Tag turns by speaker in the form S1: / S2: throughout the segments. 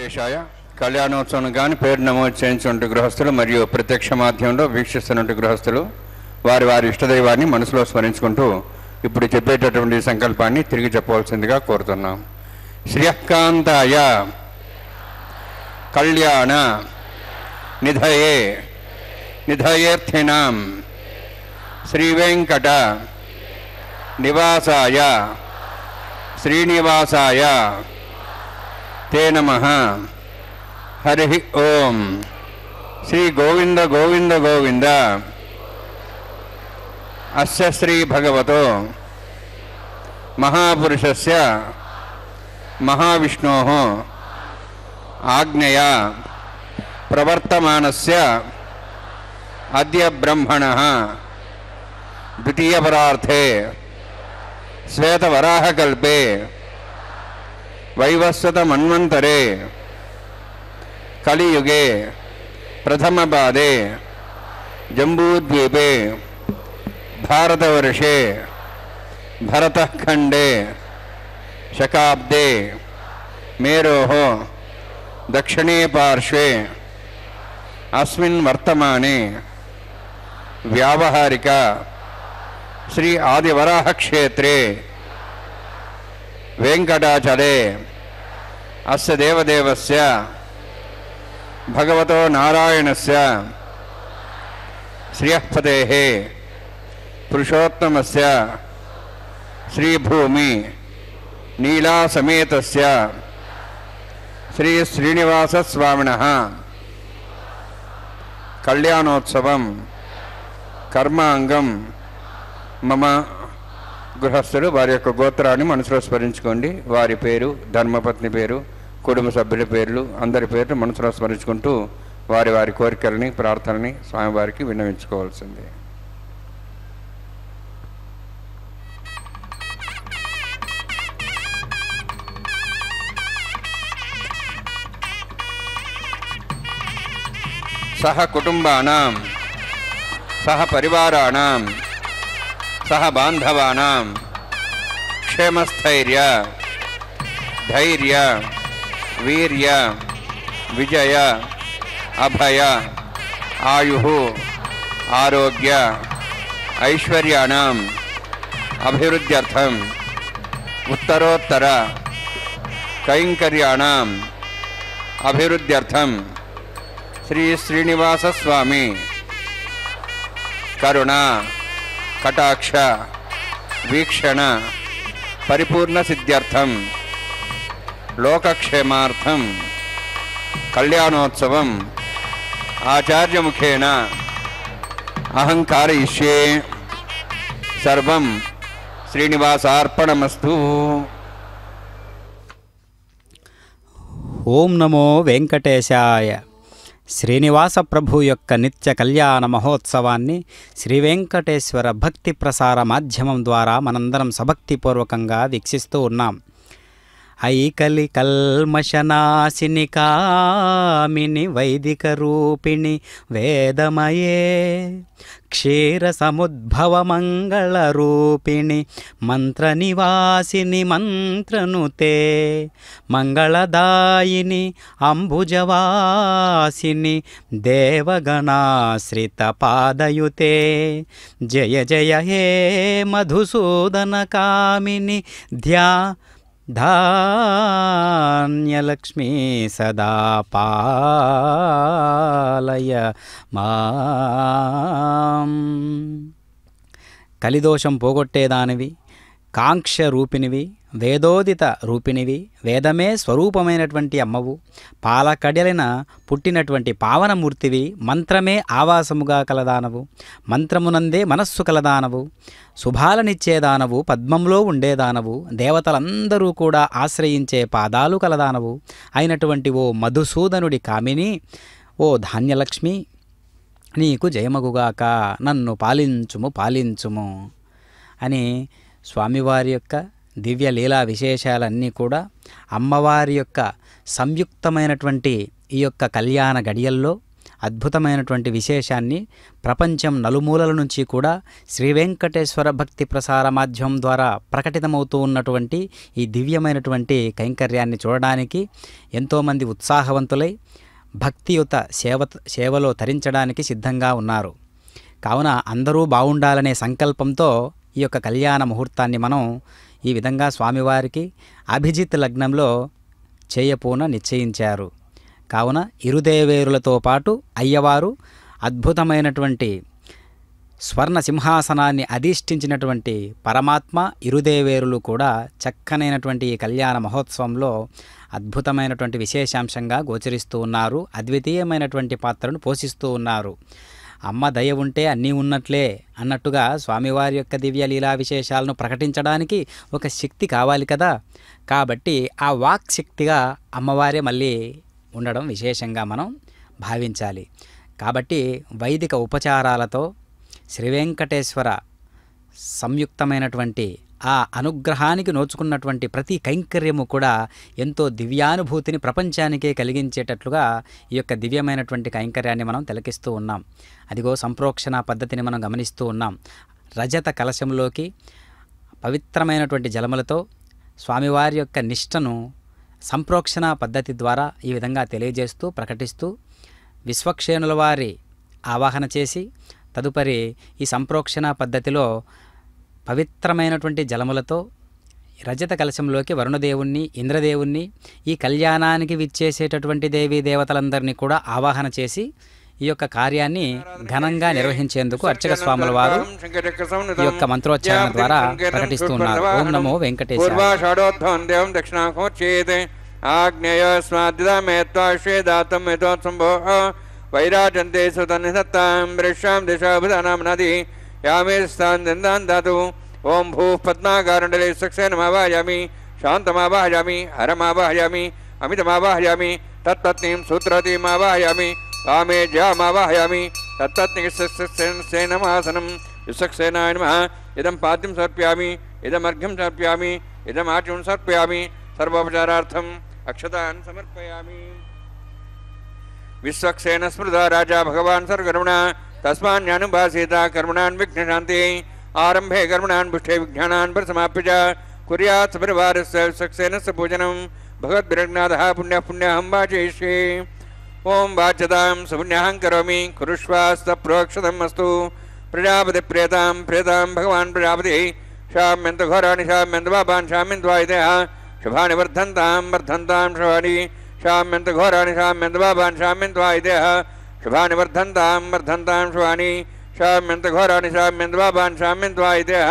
S1: వెంకటేశాయ. కళ్యాణోత్సవం కానీ పేరు నమోదు చేయించినటువంటి గృహస్థులు మరియు ప్రత్యక్ష మాధ్యమంలో వీక్షిస్తున్నటువంటి గృహస్థులు వారి వారి ఇష్టదైవాన్ని మనసులో స్మరించుకుంటూ ఇప్పుడు చెప్పేటటువంటి సంకల్పాన్ని తిరిగి చెప్పవలసిందిగా కోరుతున్నాం. శ్రియకాంతాయ కళ్యాణ నిధయే నిధయేర్థినాం శ్రీవేంకట నివాసాయ శ్రీనివాసాయ తే నమః. హరి ఓం. శ్రీ గోవింద గోవింద గోవింద. అస్య శ్రీ భగవతో మహాపురుషస్య మహావిష్ణోః ఆజ్ఞయా ప్రవర్తమానస్య అద్య బ్రహ్మణః ద్వితీయపరార్థే శ్వేతవరాహకల్పే వైవస్వతమన్వంతరే కలియుగే ప్రథమపాదే జంబూద్వీపే భారతవర్షే భరతఖండే శకాబ్దే మేరోః దక్షిణే పార్శ్వే అస్మిన్ వర్తమానే వ్యావహారిక శ్రీ ఆదివరాహ క్షేత్రే వెంకటాచలే అస్య దేవదేవస్య భగవతో నారాయణస్య శ్రియఃపతేః పురుషోత్తమస్య శ్రీభూమి నీలాసమేతస్య శ్రీ శ్రీనివాసస్వామినః కళ్యాణోత్సవం కర్మాంగం మమ. గృహస్థులు వారి యొక్క గోత్రాన్ని మనసులో స్మరించుకోండి. వారి పేరు, ధర్మపత్ని పేరు, కుటుంబ సభ్యుల పేర్లు, అందరి పేర్లు మనసులో స్మరించుకుంటూ వారి వారి కోరికలని ప్రార్థనని స్వామివారికి విన్నవించుకోవాల్సిందే. సహ కుటుంబానాం సహ పరివారాణాం సహ బాంధవానాం క్షేమస్థైర్య ధైర్య వీర్య విజయ అభయ ఆయుః ఆరోగ్య ఐశ్వర్యాణం అభివృద్ధ్యర్థం ఉత్తరోత్తర కైంకర్యాణం అభివృద్ధ్యర్థం శ్రీ శ్రీనివాసస్వామి కరుణ కటాక్ష వీక్షణ పరిపూర్ణ సిద్ధ్యర్థం లోకక్షేమార్థం కళ్యాణోత్సవం ఆచార్యముఖేన అహం కారయిష్యే. సర్వం శ్రీనివాసార్పణమస్తు.
S2: ఓం నమో వెంకటేశాయ. శ్రీనివాస ప్రభు యొక్క నిత్య కళ్యాణ మహోత్సవాన్ని శ్రీ వెంకటేశ్వర భక్తి ప్రసార మాధ్యమం ద్వారా మనందరం సభక్తిపూర్వకంగా వీక్షిస్తూ ఉన్నాం. ఐకలి కల్మషనాశిని కామిని వైదిక రూపిణి వేదమయే క్షీర సముద్భవ మంగళ రూపిణి మంత్ర నివాసిని మంత్రనుతే మంగళదాయిని అంబుజవాసిని దేవగణాశ్రిత పాదయుతే జయ జయ హే మధుసూదన కామిని ధాన్యలక్ష్మీ సదా పాలయ మాం. కలిదోషం పోగొట్టేదానివి, కాంక్ష రూపినివి, వేదోదిత రూపినివి, వేదమే స్వరూపమైనటువంటి అమ్మవు, పాలకడలిన పుట్టినటువంటి పావనమూర్తివి, మంత్రమే ఆవాసముగా కలదానవు, మంత్రమునందే మనస్సు కలదానవు, శుభాలనిచ్చేదానవు, పద్మంలో ఉండేదానవు, దేవతలందరూ కూడా ఆశ్రయించే పాదాలు కలదానవు అయినటువంటి ఓ మధుసూదనుడి కామిని, ఓ ధాన్యలక్ష్మి, నీకు జయమగుగాక, నన్ను పాలించుము పాలించుము అని స్వామివారి యొక్క దివ్య లీలా విశేషాలన్నీ కూడా అమ్మవారి యొక్క సంయుక్తమైనటువంటి ఈ యొక్క కళ్యాణ గడియల్లో అద్భుతమైనటువంటి విశేషాన్ని ప్రపంచం నలుమూలల నుంచి కూడా శ్రీ వెంకటేశ్వర భక్తి ప్రసార మాధ్యమం ద్వారా ప్రకటితమవుతూ ఉన్నటువంటి ఈ దివ్యమైనటువంటి కైంకర్యాన్ని చూడడానికి ఎంతోమంది ఉత్సాహవంతులై భక్తియుత సేవలో తరించడానికి సిద్ధంగా ఉన్నారు. కావున అందరూ బాగుండాలనే సంకల్పంతో ఈ యొక్క కళ్యాణ ముహూర్తాన్ని మనం ఈ విధంగా స్వామివారికి అభిజిత్ లగ్నంలో చేయపూన నిశ్చయించారు. కావున ఇరుదేవేరులతో పాటు అయ్యవారు అద్భుతమైనటువంటి స్వర్ణ సింహాసనాన్ని అధిష్ఠించినటువంటి పరమాత్మ ఇరుదేవేరులు కూడా చక్కనైనటువంటి ఈ కళ్యాణ మహోత్సవంలో అద్భుతమైనటువంటి విశేషాంశంగా గోచరిస్తూ ఉన్నారు. అద్వితీయమైనటువంటి పాత్రను పోషిస్తూ ఉన్నారు. అమ్మ దయ ఉంటే అన్నీ ఉన్నట్లే అన్నట్టుగా స్వామివారి యొక్క దివ్య లీలా విశేషాలను ప్రకటించడానికి ఒక శక్తి కావాలి కదా. కాబట్టి ఆ వాక్ శక్తిగా అమ్మవారే మళ్ళీ ఉండడం విశేషంగా మనం భావించాలి. కాబట్టి వైదిక ఉపచారాలతో శ్రీ వెంకటేశ్వర సంయుక్తమైనటువంటి ఆ అనుగ్రహానికి నోచుకున్నటువంటి ప్రతి కైంకర్యము కూడా ఎంతో దివ్యానుభూతిని ప్రపంచానికే కలిగించేటట్లుగా ఈ యొక్క దివ్యమైనటువంటి కైంకర్యాన్ని మనం తిలకిస్తూ ఉన్నాం. అదిగో సంప్రోక్షణ పద్ధతిని మనం గమనిస్తూ ఉన్నాం. రజత కలశంలోకి పవిత్రమైనటువంటి జలములతో స్వామివారి యొక్క నిష్టను సంప్రోక్షణ పద్ధతి ద్వారా ఈ విధంగా తెలియజేస్తూ ప్రకటిస్తూ విశ్వక్షేణుల వారి ఆవాహన చేసి తదుపరి ఈ సంప్రోక్షణ పద్ధతిలో పవిత్రమైనటువంటి జలములతో రజత కలశంలోకి వరుణదేవుణ్ణి, ఇంద్రదేవుణ్ణి, ఈ కళ్యాణానికి విచ్చేసేటటువంటి దేవీ దేవతలందరినీ కూడా ఆవాహన చేసి ఈ యొక్క కార్యాన్ని ఘనంగా నిర్వహించేందుకు అర్చక స్వాముల వారు ఈ యొక్క మంత్రోచ్చారణ ద్వారా ప్రకటిస్తున్నారు. ఓం నమో వెంకటేశాయ.
S1: వైరాజంతే సుతన్నిసత్తాం వృషాం దిశాభుధానాం యామే స్థాందాతు ఓం భూ పద్మాకారండలే సక్షేనమావాహయామి శాంతమావాహయామి హరమావాహయామి అమితమావాహయామి తత్తత్నీం సూత్రతీమావాహయామి వామే జ్యామావాహయామి తత్తత్నిసేనమాసనం విసక్సేనాయ నమః. ఇదం పాద్యం సమర్పయామి, ఇదమర్ఘ్యం సమర్పయామి, ఇదమాచం సమర్పయామి. సర్వోపచారార్థం అక్షతాన్ సమర్పయామి. విశ్వక్సేన స్మృత రాజా భగవాన్ సర్వకర్మణ తస్మాన్యానుభాసీత కర్మణాన్ విఘ్నశాంతి. ఆరంభే కర్మణాన్ పుష్టే విజ్ఞానాన్ పరిసమాప్య చ కుర్యాత్ సపరివారస్య విశ్వక్సేనస్య పూజనం భగవద్విరగ్నాథః పుణ్యహం వాచయిష్యే. ఓం వాచ్యతాం సుపుణ్యహం కరోమి కురుష్వాస్తప్రోక్షతం అస్తు. ప్రజాపతి ప్రేతాం భగవాన్ ప్రజాపతి శామ్యంత ఘోరాణి శామ్యంత పాపాన్ శామ్యంత్వాయుధేః శుభాని వర్ధంతాం శుభాని శామ్యంత ఘోరాణి శామ్యంత పాపాన్ శామ్యంత్వాయుధేః శుభాని వర్ధంతాం శుభాని శామ్యంత ఘోరాణి శామ్యంత పాపాన్ శామ్యంత్వాయుధేః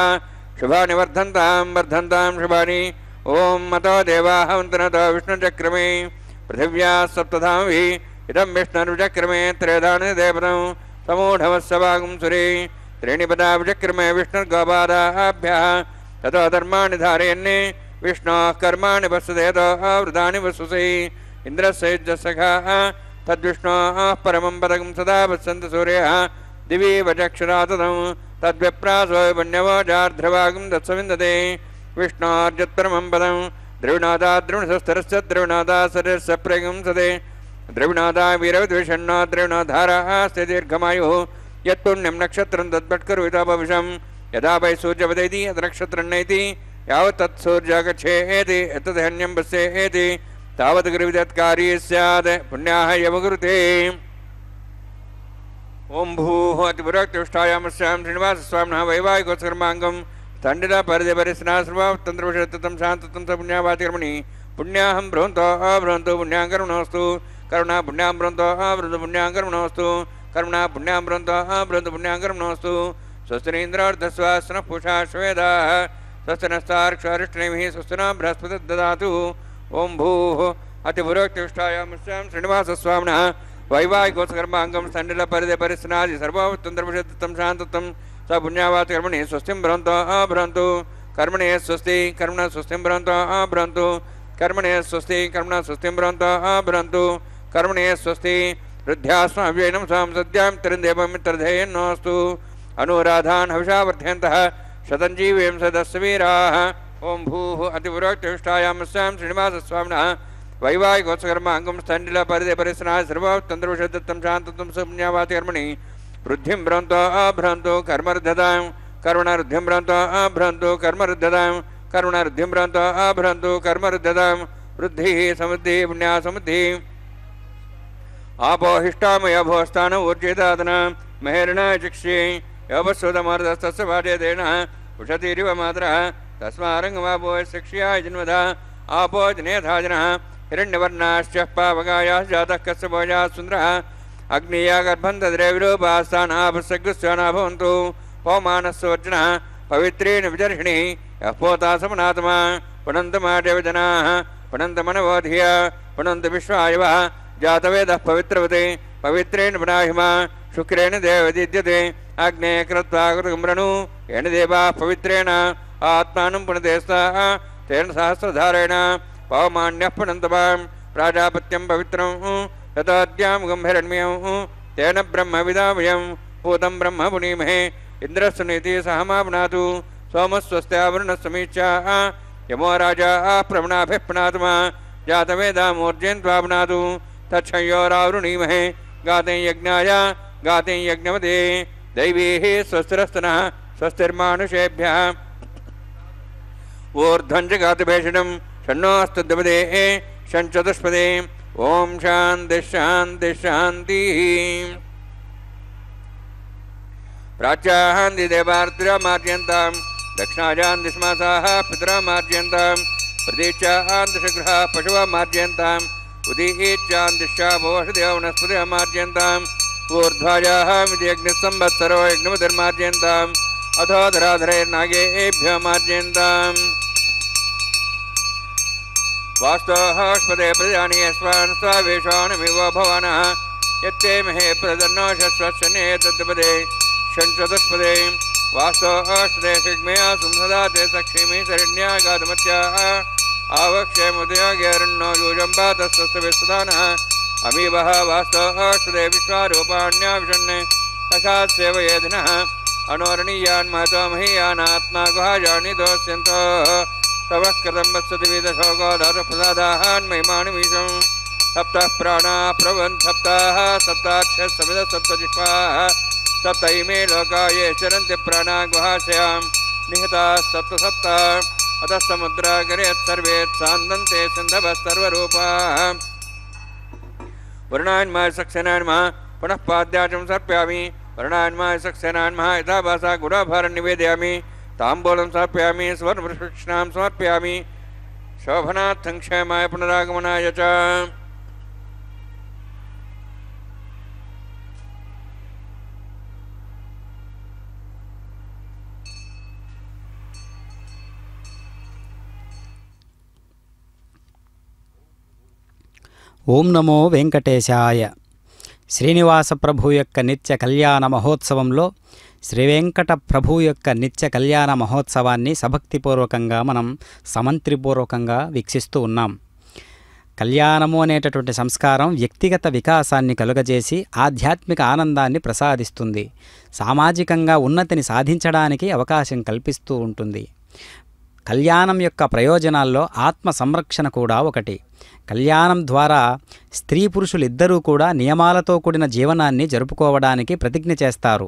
S1: శుభాని వర్ధంతాం శుభాని. ఓం మతో దేవాః వంతనతో విష్ణుచక్రమే పృథివ్యా సప్తధామవి ఇదం విష్ణుర్విచక్రమే త్రేధాని దేవతం సమూఢవస్సవాగం సురే త్రీణి పదా విచక్రమే విష్ణుర్గోపాదాభ్యः తతో ధర్మాణి ధారయన్నే విష్ణోః కర్మాణి వసుదేతో వృతాని వసుసై ఇంద్రస్య యుజ్యసఖాః తద్విష్ణోః పరమం పదకం సదా వసంత సూర్యः దివి వచక్షురాతదం తద్విప్రాసో పుణ్యవోజార్ధ్రవాగం దత్సవిందతే విష్ణోర్జత్పరమం పదం ద్రవిణోదా ద్రవిణసస్తరస్య ద్రవిణోదా సరస్య ప్రగంసతే ద్రవిణోదా వీరవిద్విషణ్ణో ద్రవిణోధారः స్థితిర్ఘమాయుः యత్పుణ్యం నక్షత్రం తద్భట్కరువితాపవిషం యదా వై సూర్యవదైతి యద్నక్షత్రం నైతి యావత్ తత్సూర్యగచ్ఛేతి యత్తదహన్యం పశ్యేతి తావత్ గురువిదత్కారీ స్యాత్ పుణ్యాః యవగురుతే. ఓం భూః అతిపురోక్తిష్టాయామస్యాం శ్రీనివాసస్వామినః వైవాహికోత్సర్మాంగం తండ్రిన పరిధిపరిస్నాశ్రమతంత్రవిషత్తం శాంతత్వం స పుణ్యావాతికర్మణి పుణ్యాహం బృహంతో పుణ్యాంకర్మణోస్తు కరుణా పుణ్యాం బృహంతో బృహంతో పుణ్యాంకర్మణోస్తు కరుణా పుణ్యాం బృహంతో బృహంతో పుణ్యాంకర్మణోస్తు. స్వస్తిరీంద్రార్ధస్వాసన పూషా శ్వేదాః స్వస్తినస్తార్క్షారిష్ణైః స్వస్తిన బృహస్పతి దదాతు. ఓం భూః అతిపురోక్తిష్టాయామస్యాం శ్రీనివాసస్వామినః వైవాహికోత్సర్మాంగం తండ్రిల పరిధిపరిస్నాది సర్వతంత్రవిషత్తం శాంతత్వం స పుణ్యావాతికర్మణి స్వస్తిం బృహంతో కర్మణే స్వస్తి కర్మణ స్వస్తిం బృహంతో కర్మణే స్వస్తి కర్మణ స్వస్తిం బృహంతో కర్మణే స్వస్తి. వృద్ధ్యాస్మ అవ్యయనం సాం సద్యాం తిరందేవమిత్రధేయన్నోస్తు అనురాధాన్ హవిషా వర్ధయంతః శతం జీవేం సదస్య వీరాః. ఓం భూః అతిపురోక్తిష్టాయామస్యాం శ్రీనివాసస్వామినః వైవాహికోత్సకర్మ అంగం స్థండిల పరిదే పరిశ్రా సర్వతంత్రవిషదత్తం శాంతత్వం సుపుణ్యావాతి కర్మణి వృద్ధిం భ్రాంతో అభ్రాంతో కర్మరుద్ధతాం కర్మణరుద్ధిం భ్రాంతో అభ్రాంతో కర్మరుద్ధతాం కర్మణరుద్ధిం భ్రాంతో అభ్రాంతో కర్మరుద్ధతాం వృద్ధి సమృద్ధి పుణ్యా సమృద్ధి ఆపోహిష్టామయభోస్థాన ఊర్జితాదన మహేరణ చిక్షి యోపస్వతమర్దస్తస్య వాడ్యదేన ఉషతిరివ మాత్ర తస్మారంగమాపో శిక్ష్యా జన్మద ఆపో జనేధాజన హిరణ్యవర్ణాశ్చ పావగాయా జాతః కస్యభోజా సుందరః అగ్నియా గర్భం తద్రేవిరూపాస్థానాపసగ్గుస్యానా భవంతు పౌమానస్సోర్జనः పవిత్రేణ విచర్షిణి యః పోతాసమనాత్మా పునంతమాదేవ జనాः పునంతమనవోధియ పునంత విశ్వాయవः జాతవేదः పవిత్రవతే పవిత్రేణ పునాహిమా శుక్రేణ దేవదీద్యతే అగ్నే కృత్వా కృతకుమ్రణు ఏన దేవాः పవిత్రేణ ఆత్మానం పునదేస్తాः తేన సహస్రధారేణ పవమాన్యః పునంతమాం ప్రాజాపత్యం పవిత్రం తథాద్యాం గంభీరణ్యం తేన బ్రహ్మ విదామయం పూతం బ్రహ్మ పునీమహే ఇంద్రస్సునీతి సహమా పునాతు సోమస్వస్త్యావరుణస్సమీచ్యా యమో రాజా ప్రవణాభిः పునాతుమా జాతవేదామూర్జయంత్వా పునాతు తచ్చయోరావృణీమహే గాతే యజ్ఞాయ గాతే యజ్ఞవదే దైవీः స్వస్తిరస్తనः స్వస్తిర్మానుషేభ్యः ఊర్ధ్వం చ గాతుభేషణం షణ్ణోऽस्तुद्यपदे షణ్చతుష్పదే ఓం శాంతి శాంతి శాంతి ప్రాచ్యాహాంది దేవార్తిరామార్జయంతాం దక్షిణాజాన్ దిశ్మాసాः పితరామార్జయంతాం ప్రతీచ్యాహాన్ దిశగృహాः పశువామార్జయంతాం ఉదీచ్యాన్ దిశ్చాపోషదేవ వనస్పతిమార్జయంతాం ఊర్ధ్వాజాः విద్యగ్నిः సంవత్సరో యజ్ఞమతిర్మార్జయంతాం అథో ధరాధరైర్నాగేభ్యోమార్జయంతాం వాస్తోహస్పదే ప్రజాని స్వాన్ స్వావేషానమివ భవానः యత్తే మహే ప్రదన్నో శస్వశనే తద్పదే షణ్చతుష్పదే వాస్తోహస్పదే శిగ్మయా సంసదాతే సక్షిమి శరణ్యా గాతమత్యా ఆవక్షేముదయాగేరణ్యో యూజంబా తస్వస్తవిస్తుదానः అమీవः వాస్తోహస్పదే విశ్వారూపాణ్యా విషణ్ణే సఖాత్ సేవయేధినः అనోరణీయాన్ మహతో మహీయానాత్మా గుహాజాని దోస్యంతో तवः कृतं वत्सतिविदशोगोदारप्रसादान् महिमानिमीशं सप्तः प्राणा प्रभवन् सप्ताः सप्ताक्षः समिदः सप्तजिह्वाः सप्त इमे लोका ये चरन्ति प्राणा गुहाशयां निहिताः सप्तसप्ता अतः समुद्रागरे सर्वे सान्दन्ते सिन्धवः सर्वरूपाः वर्णान्माय सक्सेनान्मः पुनः पाद्याचं सर्पयामि वर्णान्माय सक्सेनान्मः यथा भासा गुणाभारं निवेदयामि ताम्बूलं समर्पयामि स्वर्णप्रशिक्षणां समर्पयामि शोभनार्थं क्षेमाय पुनरागमनाय च
S2: ఓం నమో వెంకటేశాయ. శ్రీనివాస ప్రభు యొక్క నిత్య కళ్యాణ మహోత్సవంలో శ్రీ వెంకట ప్రభు యొక్క నిత్య కళ్యాణ మహోత్సవాన్ని సభక్తిపూర్వకంగా మనం సమంత్రిపూర్వకంగా వీక్షిస్తూ ఉన్నాం. కళ్యాణము అనేటటువంటి సంస్కారం వ్యక్తిగత వికాసాన్ని కలుగజేసి ఆధ్యాత్మిక ఆనందాన్ని ప్రసాదిస్తుంది. సామాజికంగా ఉన్నతిని సాధించడానికి అవకాశం కల్పిస్తూ ఉంటుంది. కళ్యాణం యొక్క ప్రయోజనాల్లో ఆత్మ సంరక్షణ కూడా ఒకటి. కళ్యాణం ద్వారా స్త్రీ పురుషులిద్దరూ కూడా నియమాలతో కూడిన జీవనాన్ని జరుపుకోవడానికి ప్రతిజ్ఞ చేస్తారు.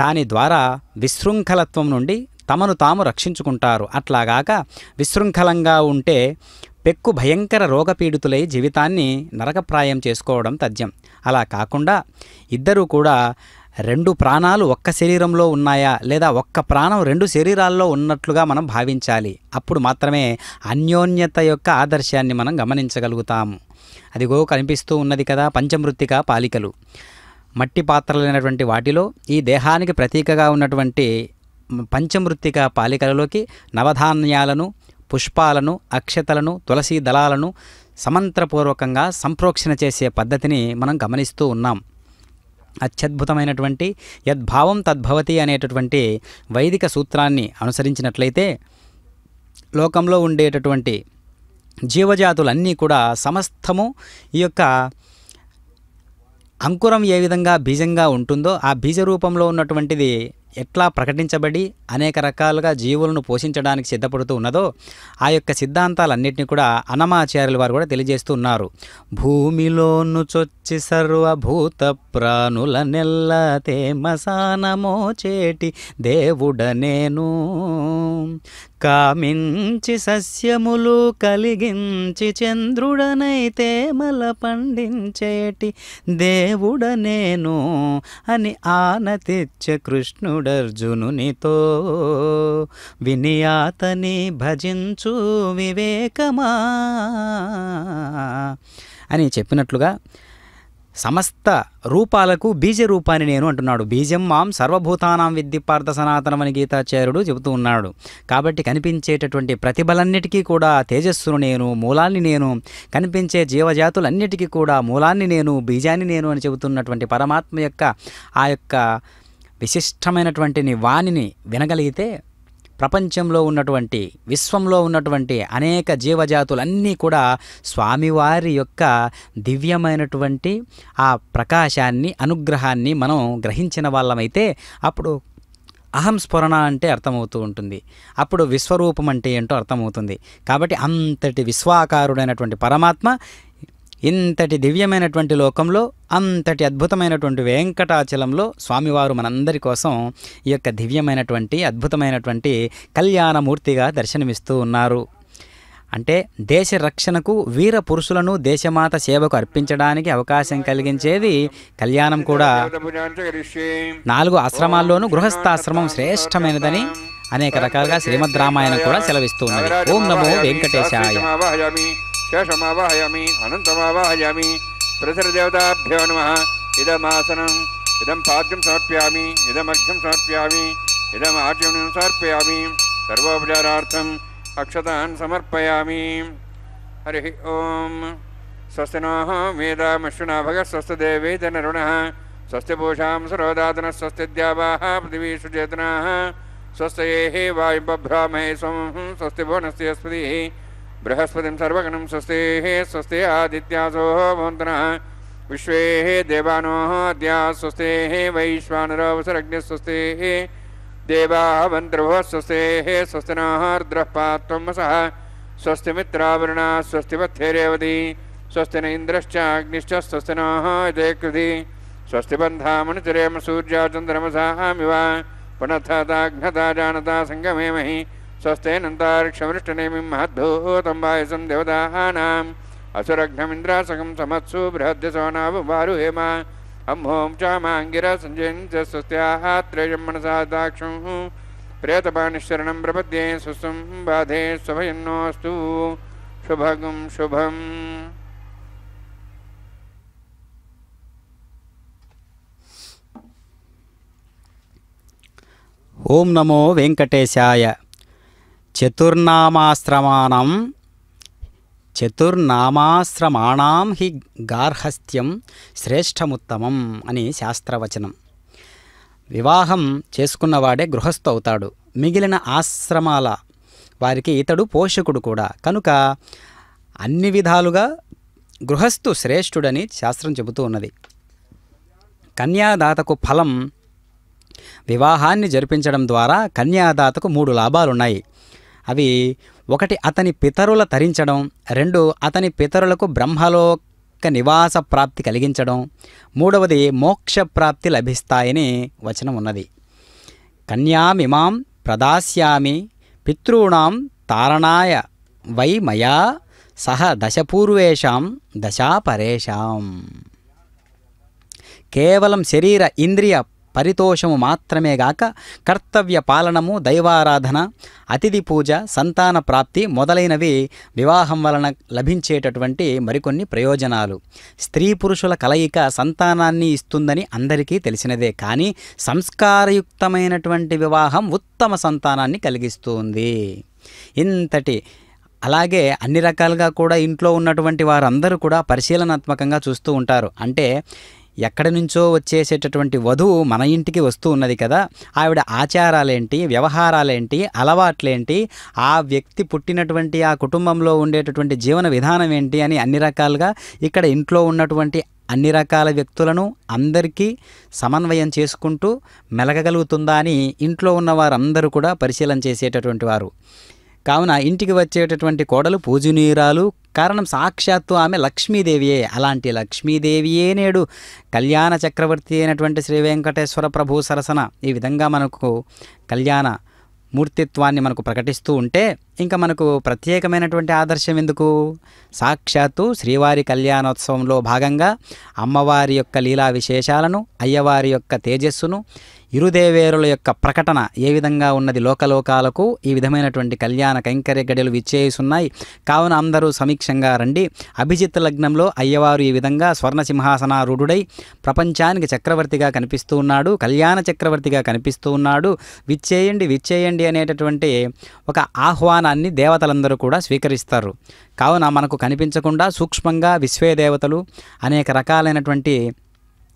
S2: దాని ద్వారా విశృంఖలత్వం నుండి తమను తాము రక్షించుకుంటారు. అట్లాగాక విశృంఖలంగా ఉంటే పెక్కు భయంకర రోగపీడితులై జీవితాన్ని నరకప్రాయం చేసుకోవడం తథ్యం. అలా కాకుండా ఇద్దరూ కూడా రెండు ప్రాణాలు ఒక్క శరీరంలో ఉన్నాయా లేదా ఒక్క ప్రాణం రెండు శరీరాల్లో ఉన్నట్లుగా మనం భావించాలి. అప్పుడు మాత్రమే అన్యోన్యత యొక్క ఆదర్శాన్ని మనం గమనించగలుగుతాము. అదిగో కనిపిస్తూ ఉన్నది కదా పంచమృత్తికా పాలికలు. మట్టి పాత్రలైనటువంటి వాటిలో ఈ దేహానికి ప్రతీకగా ఉన్నటువంటి పంచమృత్తికా పాలికలలోకి నవధాన్యాలను, పుష్పాలను, అక్షతలను, తులసీ దళాలను సమంత్రపూర్వకంగా సంప్రోక్షణ చేసే పద్ధతిని మనం గమనిస్తూ ఉన్నాం. అత్యద్భుతమైనటువంటి యద్భావం తద్భవతి అనేటటువంటి వైదిక సూత్రాన్ని అనుసరించినట్లయితే లోకంలో ఉండేటటువంటి జీవజాతులన్నీ కూడా సమస్తము ఈ యొక్క అంకురం ఏ విధంగా బీజంగా ఉంటుందో ఆ బీజ రూపంలో ఉన్నటువంటిది ఎట్లా ప్రకటించబడి అనేక రకాలుగా జీవులను పోషించడానికి సిద్ధపడుతూ ఉన్నదో ఆ యొక్క సిద్ధాంతాలన్నింటినీ కూడా అన్నమాచార్యుల వారు కూడా తెలియజేస్తూ ఉన్నారు. భూమిలోను చొచ్చి సర్వభూత ప్రాణుల నెల్ల తేమసానమో చేటి దేవుడ నేను, కామించి సస్యములు కలిగించి చంద్రుడనైతే మల పండించేటి దేవుడ నేను అని ఆనతిచ్చ కృష్ణుడర్జునునితో, వినియాతని భజించు వివేకమా అని చెప్పినట్లుగా సమస్త రూపాలకు బీజ రూపాన్ని నేను అంటున్నాడు. బీజం మాం సర్వభూతానాం విద్ధి పార్థ సనాతనమని గీతాచార్యుడు చెబుతూ ఉన్నాడు. కాబట్టి కనిపించేటటువంటి ప్రతిభలన్నిటికీ కూడా తేజస్సును నేను, మూలాన్ని నేను, కనిపించే జీవజాతులన్నిటికీ కూడా మూలాన్ని నేను, బీజాన్ని నేను అని చెబుతున్నటువంటి పరమాత్మ యొక్క ఆ యొక్క విశిష్టమైనటువంటి వాణిని వినగలిగితే ప్రపంచంలో ఉన్నటువంటి, విశ్వంలో ఉన్నటువంటి అనేక జీవజాతులన్నీ కూడా స్వామివారి యొక్క దివ్యమైనటువంటి ఆ ప్రకాశాన్ని, అనుగ్రహాన్ని మనం గ్రహించిన వాళ్ళమైతే అప్పుడు అహం స్ఫురణ అంటే అర్థమవుతూ ఉంటుంది. అప్పుడు విశ్వరూపం అంటే ఏంటో అర్థమవుతుంది. కాబట్టి అంతటి విశ్వాకారుడైనటువంటి పరమాత్మ ఇంతటి దివ్యమైనటువంటి లోకంలో, అంతటి అద్భుతమైనటువంటి వెంకటాచలంలో స్వామివారు మనందరి కోసం ఈ యొక్క దివ్యమైనటువంటి అద్భుతమైనటువంటి కళ్యాణమూర్తిగా దర్శనమిస్తూ ఉన్నారు. అంటే దేశ రక్షణకు వీర పురుషులను దేశమాత సేవకు అర్పించడానికి అవకాశం కలిగించేది కళ్యాణం కూడా. 4 ఆశ్రమాల్లోనూ గృహస్థాశ్రమం శ్రేష్టమైనదని అనేక రకాలుగా శ్రీమద్ రామాయణం కూడా సెలవిస్తూ ఉన్నది. ఓం నమో వెంకటేశాయ.
S1: శేషమావాహయామి అనంతమావాహయామి ప్రసరదేవతాభ్యో నమః. ఇదమాసనం, ఇదం పాద్యం సమర్పయామి, ఇదమర్ఘ్యం సమర్పయామి, ఇదం ఆచమనం సమర్పయామి. సర్వోపచారార్థం అక్షతాన్ సమర్పయామి. హరి ఓం. స్వస్తి నః వేదామశ్వినా భగः, స్వస్తి దేవైతనరుణः, స్వస్తి పూషాం సరోదాతనः, స్వస్తి ద్యావాः పృథివీ సుచేతనాः, స్వస్తయేః వాయుబభ్రామహే స్వం, స్వస్తి భువనస్యస్పతిः బృహస్పతిం సర్వగణం స్వస్తి. స్వస్తి ఆదిత్యాసో భవంతనః, విశ్వే దేవానో అద్యా స్వస్తి. వైశ్వానరోవసరగ్నిః స్వస్తి. దేవావంతర్భువः స్వస్తి. స్వస్తి నః రుద్రః పాత్వం వసః, స్వస్తి మిత్రావరుణా, స్వస్తి పథ్యేరేవతి, స్వస్తి న ఇంద్రశ్చాగ్నిశ్చ, స్వస్తి నః యజేకృధి, స్వస్తి బంధామనుచరేమ సూర్యాచంద్రమసామివ, పునఃతాఘ్నతా జానతా సంగమేమహి, స్వస్తేనంతారిక్షమృష్టనేమిం మహద్భూతం వాయసం దేవతానాం, అసురఘ్నమింద్రాసకం సమత్సు బృహద్యసోనావారు హేమ, అంహోం చామాంగిర సంజయంచ స్వస్త్యాత్రేయం మనసా దాక్షం, ప్రేతపానిశరణం ప్రపద్యే సుస్వం బాధే స్వభయన్నోస్తు. శుభగం శుభం.
S2: ఓం నమో వెంకటేశాయ. చతుర్నామాశ్రమాణం హి గార్హస్థ్యం శ్రేష్టముత్తమం అని శాస్త్రవచనం. వివాహం చేసుకున్నవాడే గృహస్థు అవుతాడు. మిగిలిన ఆశ్రమాల వారికి ఇతడు పోషకుడు కూడా. కనుక అన్ని విధాలుగా గృహస్థు శ్రేష్ఠుడని శాస్త్రం చెబుతూ ఉన్నది. కన్యాదాతకు ఫలం. వివాహాన్ని జరిపించడం ద్వారా కన్యాదాతకు 3 లాభాలున్నాయి. అవి 1 అతని పితరుల తరించడం, 2 అతని పితరులకు బ్రహ్మలోక నివాస ప్రాప్తి కలిగించడం, 3వది మోక్ష ప్రాప్తి లభిస్తాయని వచనం ఉన్నది. కన్యామిమాం ప్రదాస్యామి పితॄణాం తారణాయ వై మయా సహ దశపూర్వేషాం దశాపరేషాం. కేవలం శరీర ఇంద్రియ పరితోషము మాత్రమే గాక కర్తవ్య పాలనము, దైవారాధన, అతిథి పూజ, సంతాన ప్రాప్తి మొదలైనవి వివాహం వలన లభించేటటువంటి మరికొన్ని ప్రయోజనాలు. స్త్రీ పురుషుల కలయిక సంతానాన్ని ఇస్తుందని అందరికీ తెలిసినదే. కానీ సంస్కారయుక్తమైనటువంటి వివాహం ఉత్తమ సంతానాన్ని కలిగిస్తుంది. ఇంతటి అలాగే అన్ని రకాలుగా కూడా ఇంట్లో ఉన్నటువంటి వారందరూ కూడా పరిశీలనాత్మకంగా చూస్తూ ఉంటారు. అంటే ఎక్కడి నుంచో వచ్చేసేటటువంటి వధువు మన ఇంటికి వస్తూ ఉన్నది కదా, ఆవిడ ఆచారాలేంటి, వ్యవహారాలేంటి, అలవాట్లేంటి, ఆ వ్యక్తి పుట్టినటువంటి ఆ కుటుంబంలో ఉండేటటువంటి జీవన విధానం ఏంటి అని అన్ని రకాలుగా ఇక్కడ ఇంట్లో ఉన్నటువంటి అన్ని రకాల వ్యక్తులను అందరికీ సమన్వయం చేసుకుంటూ మెలగగలుగుతుందా అని ఇంట్లో ఉన్న వారందరూ కూడా పరిశీలన చేసేటటువంటి వారు. కావున ఇంటికి వచ్చేటటువంటి కోడలు పూజనీయురాలు, కారణం సాక్షాత్తు ఆమె లక్ష్మీదేవియే. అలాంటి లక్ష్మీదేవియే నేడు కళ్యాణ చక్రవర్తి అయినటువంటి శ్రీ వెంకటేశ్వర ప్రభు సరసన ఈ విధంగా మనకు కళ్యాణ మూర్తిత్వాన్ని మనకు ప్రకటిస్తూ ఉంటే ఇంకా మనకు ప్రత్యేకమైనటువంటి ఆదర్శం ఎందుకు? సాక్షాత్తు శ్రీవారి కళ్యాణోత్సవంలో భాగంగా అమ్మవారి యొక్క లీలా విశేషాలను, అయ్యవారి యొక్క తేజస్సును, ఇరుదేవేరుల యొక్క ప్రకటన ఏ విధంగా ఉన్నది లోకలోకాలకు, ఈ విధమైనటువంటి కళ్యాణ కైంకర్య గడియలు విచ్చేస్తున్నాయి. కావున అందరూ సమీక్షంగా రండి. అభిజిత్ లగ్నంలో అయ్యవారు ఈ విధంగా స్వర్ణ సింహాసనారూఢుడై ప్రపంచానికి చక్రవర్తిగా కనిపిస్తూ ఉన్నాడు, కళ్యాణ చక్రవర్తిగా కనిపిస్తూ ఉన్నాడు. విచ్చేయండి విచ్చేయండి అనేటటువంటి ఒక ఆహ్వానాన్ని దేవతలందరూ కూడా స్వీకరిస్తారు. కావున మనకు కనిపించకుండా సూక్ష్మంగా విశ్వే దేవతలు, అనేక రకాలైనటువంటి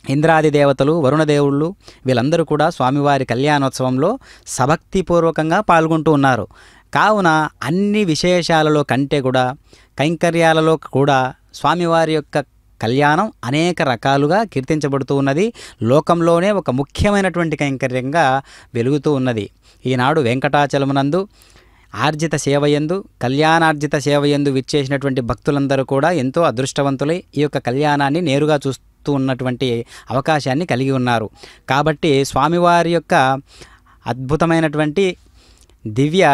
S2: ఇంద్రాది దేవతలు, వరుణదేవుళ్ళు వీళ్ళందరూ కూడా స్వామివారి కళ్యాణోత్సవంలో సభక్తిపూర్వకంగా పాల్గొంటూ ఉన్నారు. కావున అన్ని విశేషాలలో కంటే కూడా కైంకర్యాలలో కూడా స్వామివారి యొక్క కళ్యాణం అనేక రకాలుగా కీర్తించబడుతూ ఉన్నది. లోకంలోనే ఒక ముఖ్యమైనటువంటి కైంకర్యంగా వెలుగుతూ ఉన్నది. ఈనాడు వెంకటాచలమునందు ఆర్జిత సేవయందు, కళ్యాణార్జిత సేవయందు విచ్చేసినటువంటి భక్తులందరూ కూడా ఎంతో అదృష్టవంతులై ఈ యొక్క కళ్యాణాన్ని నేరుగా చూస్తూ ఉన్నటువంటి అవకాశాన్ని కలిగి ఉన్నారు. కాబట్టి స్వామివారి యొక్క అద్భుతమైనటువంటి దివ్య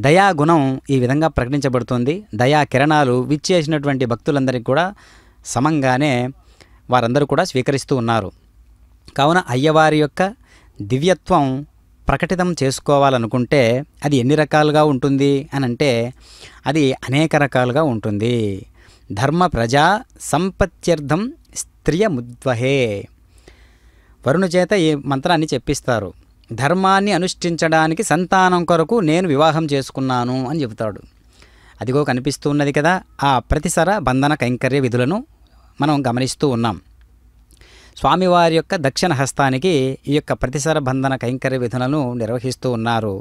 S2: దయాగుణం ఈ విధంగా ప్రకటించబడుతుంది. దయా కిరణాలు విచ్చేసినటువంటి భక్తులందరికీ కూడా సమంగానే వారందరూ కూడా స్వీకరిస్తూ ఉన్నారు. కావున అయ్యవారి యొక్క దివ్యత్వం ప్రకటితం చేసుకోవాలనుకుంటే అది ఎన్ని రకాలుగా ఉంటుంది అని అంటే అది అనేక రకాలుగా ఉంటుంది. ధర్మ ప్రజా సంపత్త్యర్థం స్త్రియముద్వహే. వరుణ చేత ఈ మంత్రాన్ని చెప్పిస్తారు. ధర్మాన్ని అనుష్ఠించడానికి సంతానం కొరకు నేను వివాహం చేసుకున్నాను అని చెబుతాడు. అదిగో కనిపిస్తూ ఉన్నది కదా, ఆ ప్రతిసర బంధన కైంకర్య విధులను మనం గమనిస్తూ ఉన్నాం. స్వామివారి యొక్క దక్షిణ హస్తానికి ఈ యొక్క ప్రతిసర బంధన కైంకర్య విధులను నిర్వహిస్తూ ఉన్నారు,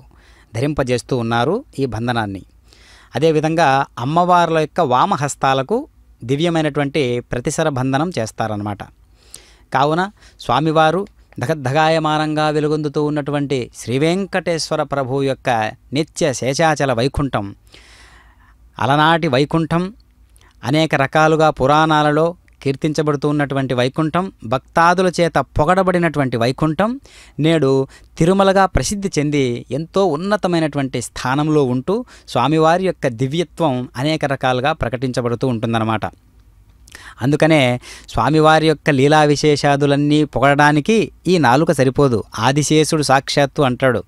S2: ధరింపజేస్తూ ఉన్నారు ఈ బంధనాన్ని. అదేవిధంగా అమ్మవార్ల యొక్క వామహస్తాలకు దివ్యమైనటువంటి ప్రతిసర బంధనం చేస్తారన్నమాట. కావున స్వామివారు దగద్ధగాయమానంగా వెలుగొందుతూ ఉన్నటువంటి శ్రీ వెంకటేశ్వర ప్రభు యొక్క నిత్య శేషాచల వైకుంఠం, అలనాటి వైకుంఠం, అనేక రకాలుగా పురాణాలలో కీర్తించబడుతూ ఉన్నటువంటి వైకుంఠం, భక్తాదుల చేత పొగడబడినటువంటి వైకుంఠం నేడు తిరుమలగా ప్రసిద్ధి చెంది ఎంతో ఉన్నతమైనటువంటి స్థానంలో ఉంటూ స్వామివారి యొక్క దివ్యత్వం అనేక రకాలుగా ప్రకటించబడుతూ ఉంటుందన్నమాట. అందుకనే స్వామివారి యొక్క లీలా విశేషాదులన్నీ పొగడడానికి ఈ నాలుక సరిపోదు. ఆదిశేషుడు సాక్షాత్తు అంటాడు,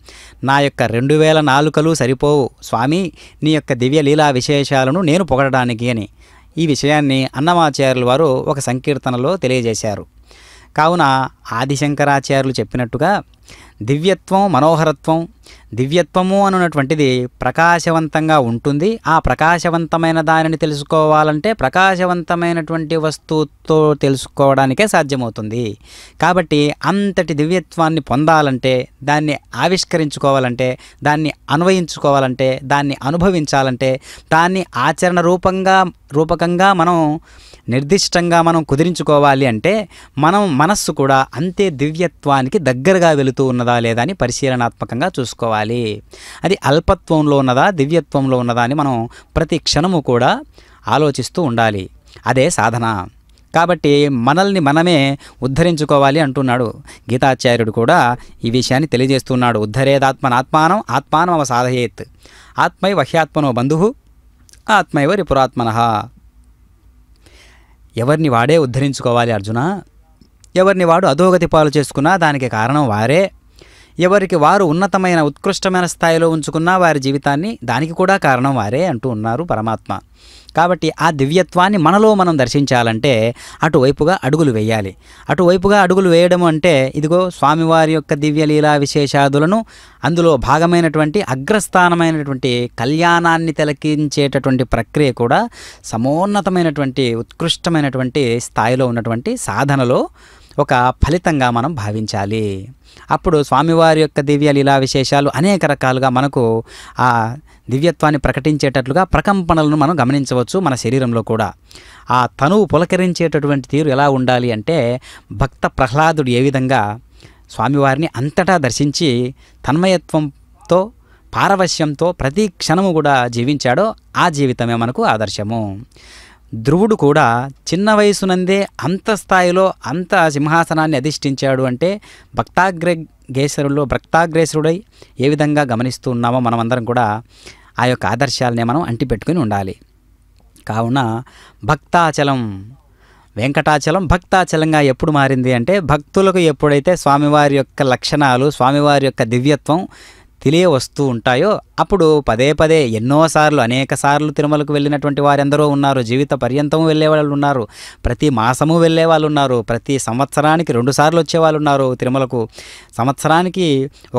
S2: నా యొక్క 2000 నాలుకలు సరిపోవు స్వామి నీ యొక్క దివ్య లీలా విశేషాలను నేను పొగడడానికి అని. ఈ విషయాన్ని అన్నమాచార్యుల వారు ఒక సంకీర్తనలో తెలియజేశారు. కావున ఆదిశంకరాచార్యులు చెప్పినట్టుగా దివ్యత్వం, మనోహరత్వం, దివ్యత్వము అనున్నటువంటిది ప్రకాశవంతంగా ఉంటుంది. ఆ ప్రకాశవంతమైన దానిని తెలుసుకోవాలంటే ప్రకాశవంతమైనటువంటి వస్తువుతో తెలుసుకోవడానికే సాధ్యమవుతుంది. కాబట్టి అంతటి దివ్యత్వాన్ని పొందాలంటే, దాన్ని ఆవిష్కరించుకోవాలంటే, దాన్ని అన్వయించుకోవాలంటే, దాన్ని అనుభవించాలంటే, దాన్ని ఆచరణ రూపకంగా మనం నిర్దిష్టంగా మనం కుదిరించుకోవాలి అంటే మనం మనస్సు కూడా అంతే దివ్యత్వానికి దగ్గరగా వెళుతూ ఉన్నదా లేదా అని పరిశీలనాత్మకంగా చూసుకోవాలి. అది అల్పత్వంలో ఉన్నదా, దివ్యత్వంలో ఉన్నదా అని మనం ప్రతి క్షణము కూడా ఆలోచిస్తూ ఉండాలి. అదే సాధన. కాబట్టి మనల్ని మనమే ఉద్ధరించుకోవాలి అంటున్నాడు గీతాచార్యుడు కూడా ఈ విషయాన్ని తెలియజేస్తున్నాడు. ఉద్ధరేదాత్మనాత్మానం ఆత్మానం అవసాధయేత్, ఆత్మైవ హ్యాత్మనో బంధుః ఆత్మైవ రిపురాత్మనః. ఎవరిని వాడే ఉద్ధరించుకోవాలి అర్జున. ఎవరిని వాడు అధోగతి పాలు చేసుకున్నా దానికి కారణం వారే. ఎవరికి వారు ఉన్నతమైన ఉత్కృష్టమైన స్థాయిలో ఉంచుకున్నా వారి జీవితాన్ని దానికి కూడా కారణం వారే అంటూ ఉన్నారు పరమాత్మ. కాబట్టి ఆ దివ్యత్వాన్ని మనలో మనం దర్శించాలంటే అటువైపుగా అడుగులు వేయాలి. అటువైపుగా అడుగులు వేయడం అంటే ఇదిగో స్వామివారి యొక్క దివ్యలీలా విశేషాదులను, అందులో భాగమైనటువంటి అగ్రస్థానమైనటువంటి కళ్యాణాన్ని తిలకించేటటువంటి ప్రక్రియ కూడా సమోన్నతమైనటువంటి ఉత్కృష్టమైనటువంటి స్థాయిలో ఉన్నటువంటి సాధనలో ఒక ఫలితంగా మనం భావించాలి. అప్పుడు స్వామివారి యొక్క దివ్య లీలా విశేషాలు అనేక రకాలుగా మనకు ఆ దివ్యత్వాన్ని ప్రకటించేటట్లుగా ప్రకంపనలను మనం గమనించవచ్చు మన శరీరంలో కూడా. ఆ తనువు పులకరించేటటువంటి తీరు ఎలా ఉండాలి అంటే, భక్త ప్రహ్లాదుడు ఏ విధంగా స్వామివారిని అంతటా దర్శించి తన్మయత్వంతో పారవశ్యంతో ప్రతి క్షణము కూడా జీవించాడో ఆ జీవితమే మనకు ఆదర్శము. ధ్రువుడు కూడా చిన్న వయసునందే అంత స్థాయిలో అంత సింహాసనాన్ని అధిష్ఠించాడు అంటే భక్తాగ్రేసరుడై ఏ విధంగా గమనిస్తూ ఉన్నామో మనమందరం కూడా ఆ యొక్క ఆదర్శాలనే మనం అంటిపెట్టుకుని ఉండాలి. కావున వెంకటాచలం భక్తాచలంగా ఎప్పుడు మారింది అంటే, భక్తులకు ఎప్పుడైతే స్వామివారి యొక్క లక్షణాలు, స్వామివారి యొక్క దివ్యత్వం తెలియవస్తూ ఉంటాయో అప్పుడు పదే పదే ఎన్నోసార్లు అనేక సార్లు తిరుమలకు వెళ్ళినటువంటి వారెందరో ఉన్నారు. జీవిత పర్యంతము వెళ్ళే వాళ్ళు ఉన్నారు, ప్రతి మాసము వెళ్ళే వాళ్ళు ఉన్నారు, ప్రతి సంవత్సరానికి 2 సార్లు వచ్చేవాళ్ళు ఉన్నారు తిరుమలకు. సంవత్సరానికి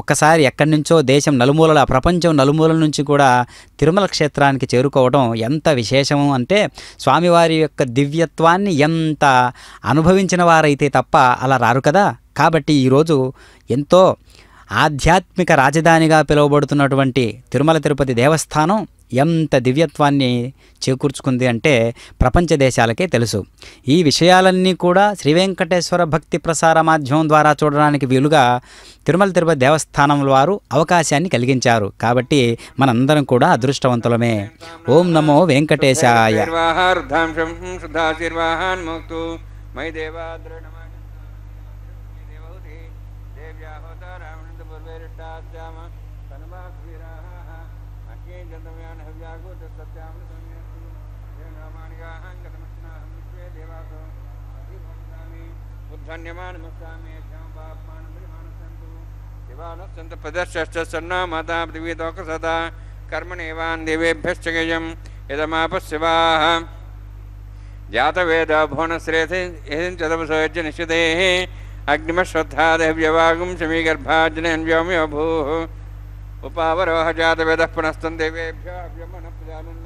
S2: ఒక్కసారి ఎక్కడి నుంచో దేశం నలుమూలల, ప్రపంచం నలుమూలల నుంచి కూడా తిరుమల క్షేత్రానికి చేరుకోవడం ఎంత విశేషము అంటే, స్వామివారి యొక్క దివ్యత్వాన్ని ఎంత అనుభవించిన వారైతే తప్ప అలా రారు కదా. కాబట్టి ఈరోజు ఎంతో ఆధ్యాత్మిక రాజధానిగా పిలువబడుతున్నటువంటి తిరుమల తిరుపతి దేవస్థానం ఎంత దివ్యత్వాన్ని చేకూర్చుకుంది అంటే ప్రపంచ దేశాలకే తెలుసు. ఈ విషయాలన్నీ కూడా శ్రీ వెంకటేశ్వర భక్తి ప్రసార మాధ్యమం ద్వారా చూడడానికి వీలుగా తిరుమల తిరుపతి దేవస్థానం వారు అవకాశాన్ని కలిగించారు. కాబట్టి మనందరం కూడా అదృష్టవంతులమే. ఓం నమో వెంకటేశాయ.
S1: कर्मणेवान् देवेभ्यश्च गयम् यदमापस्यवाः जातवेद भुवनश्रेयः निश्चितेः अग्निमश्वत्थादेव्यवागुं शमीगर्भाजनन्व्योम्यो भूः उपावरोह जातवेदः पुनस्तं देवेभ्यो अव्यमनप्रजानन्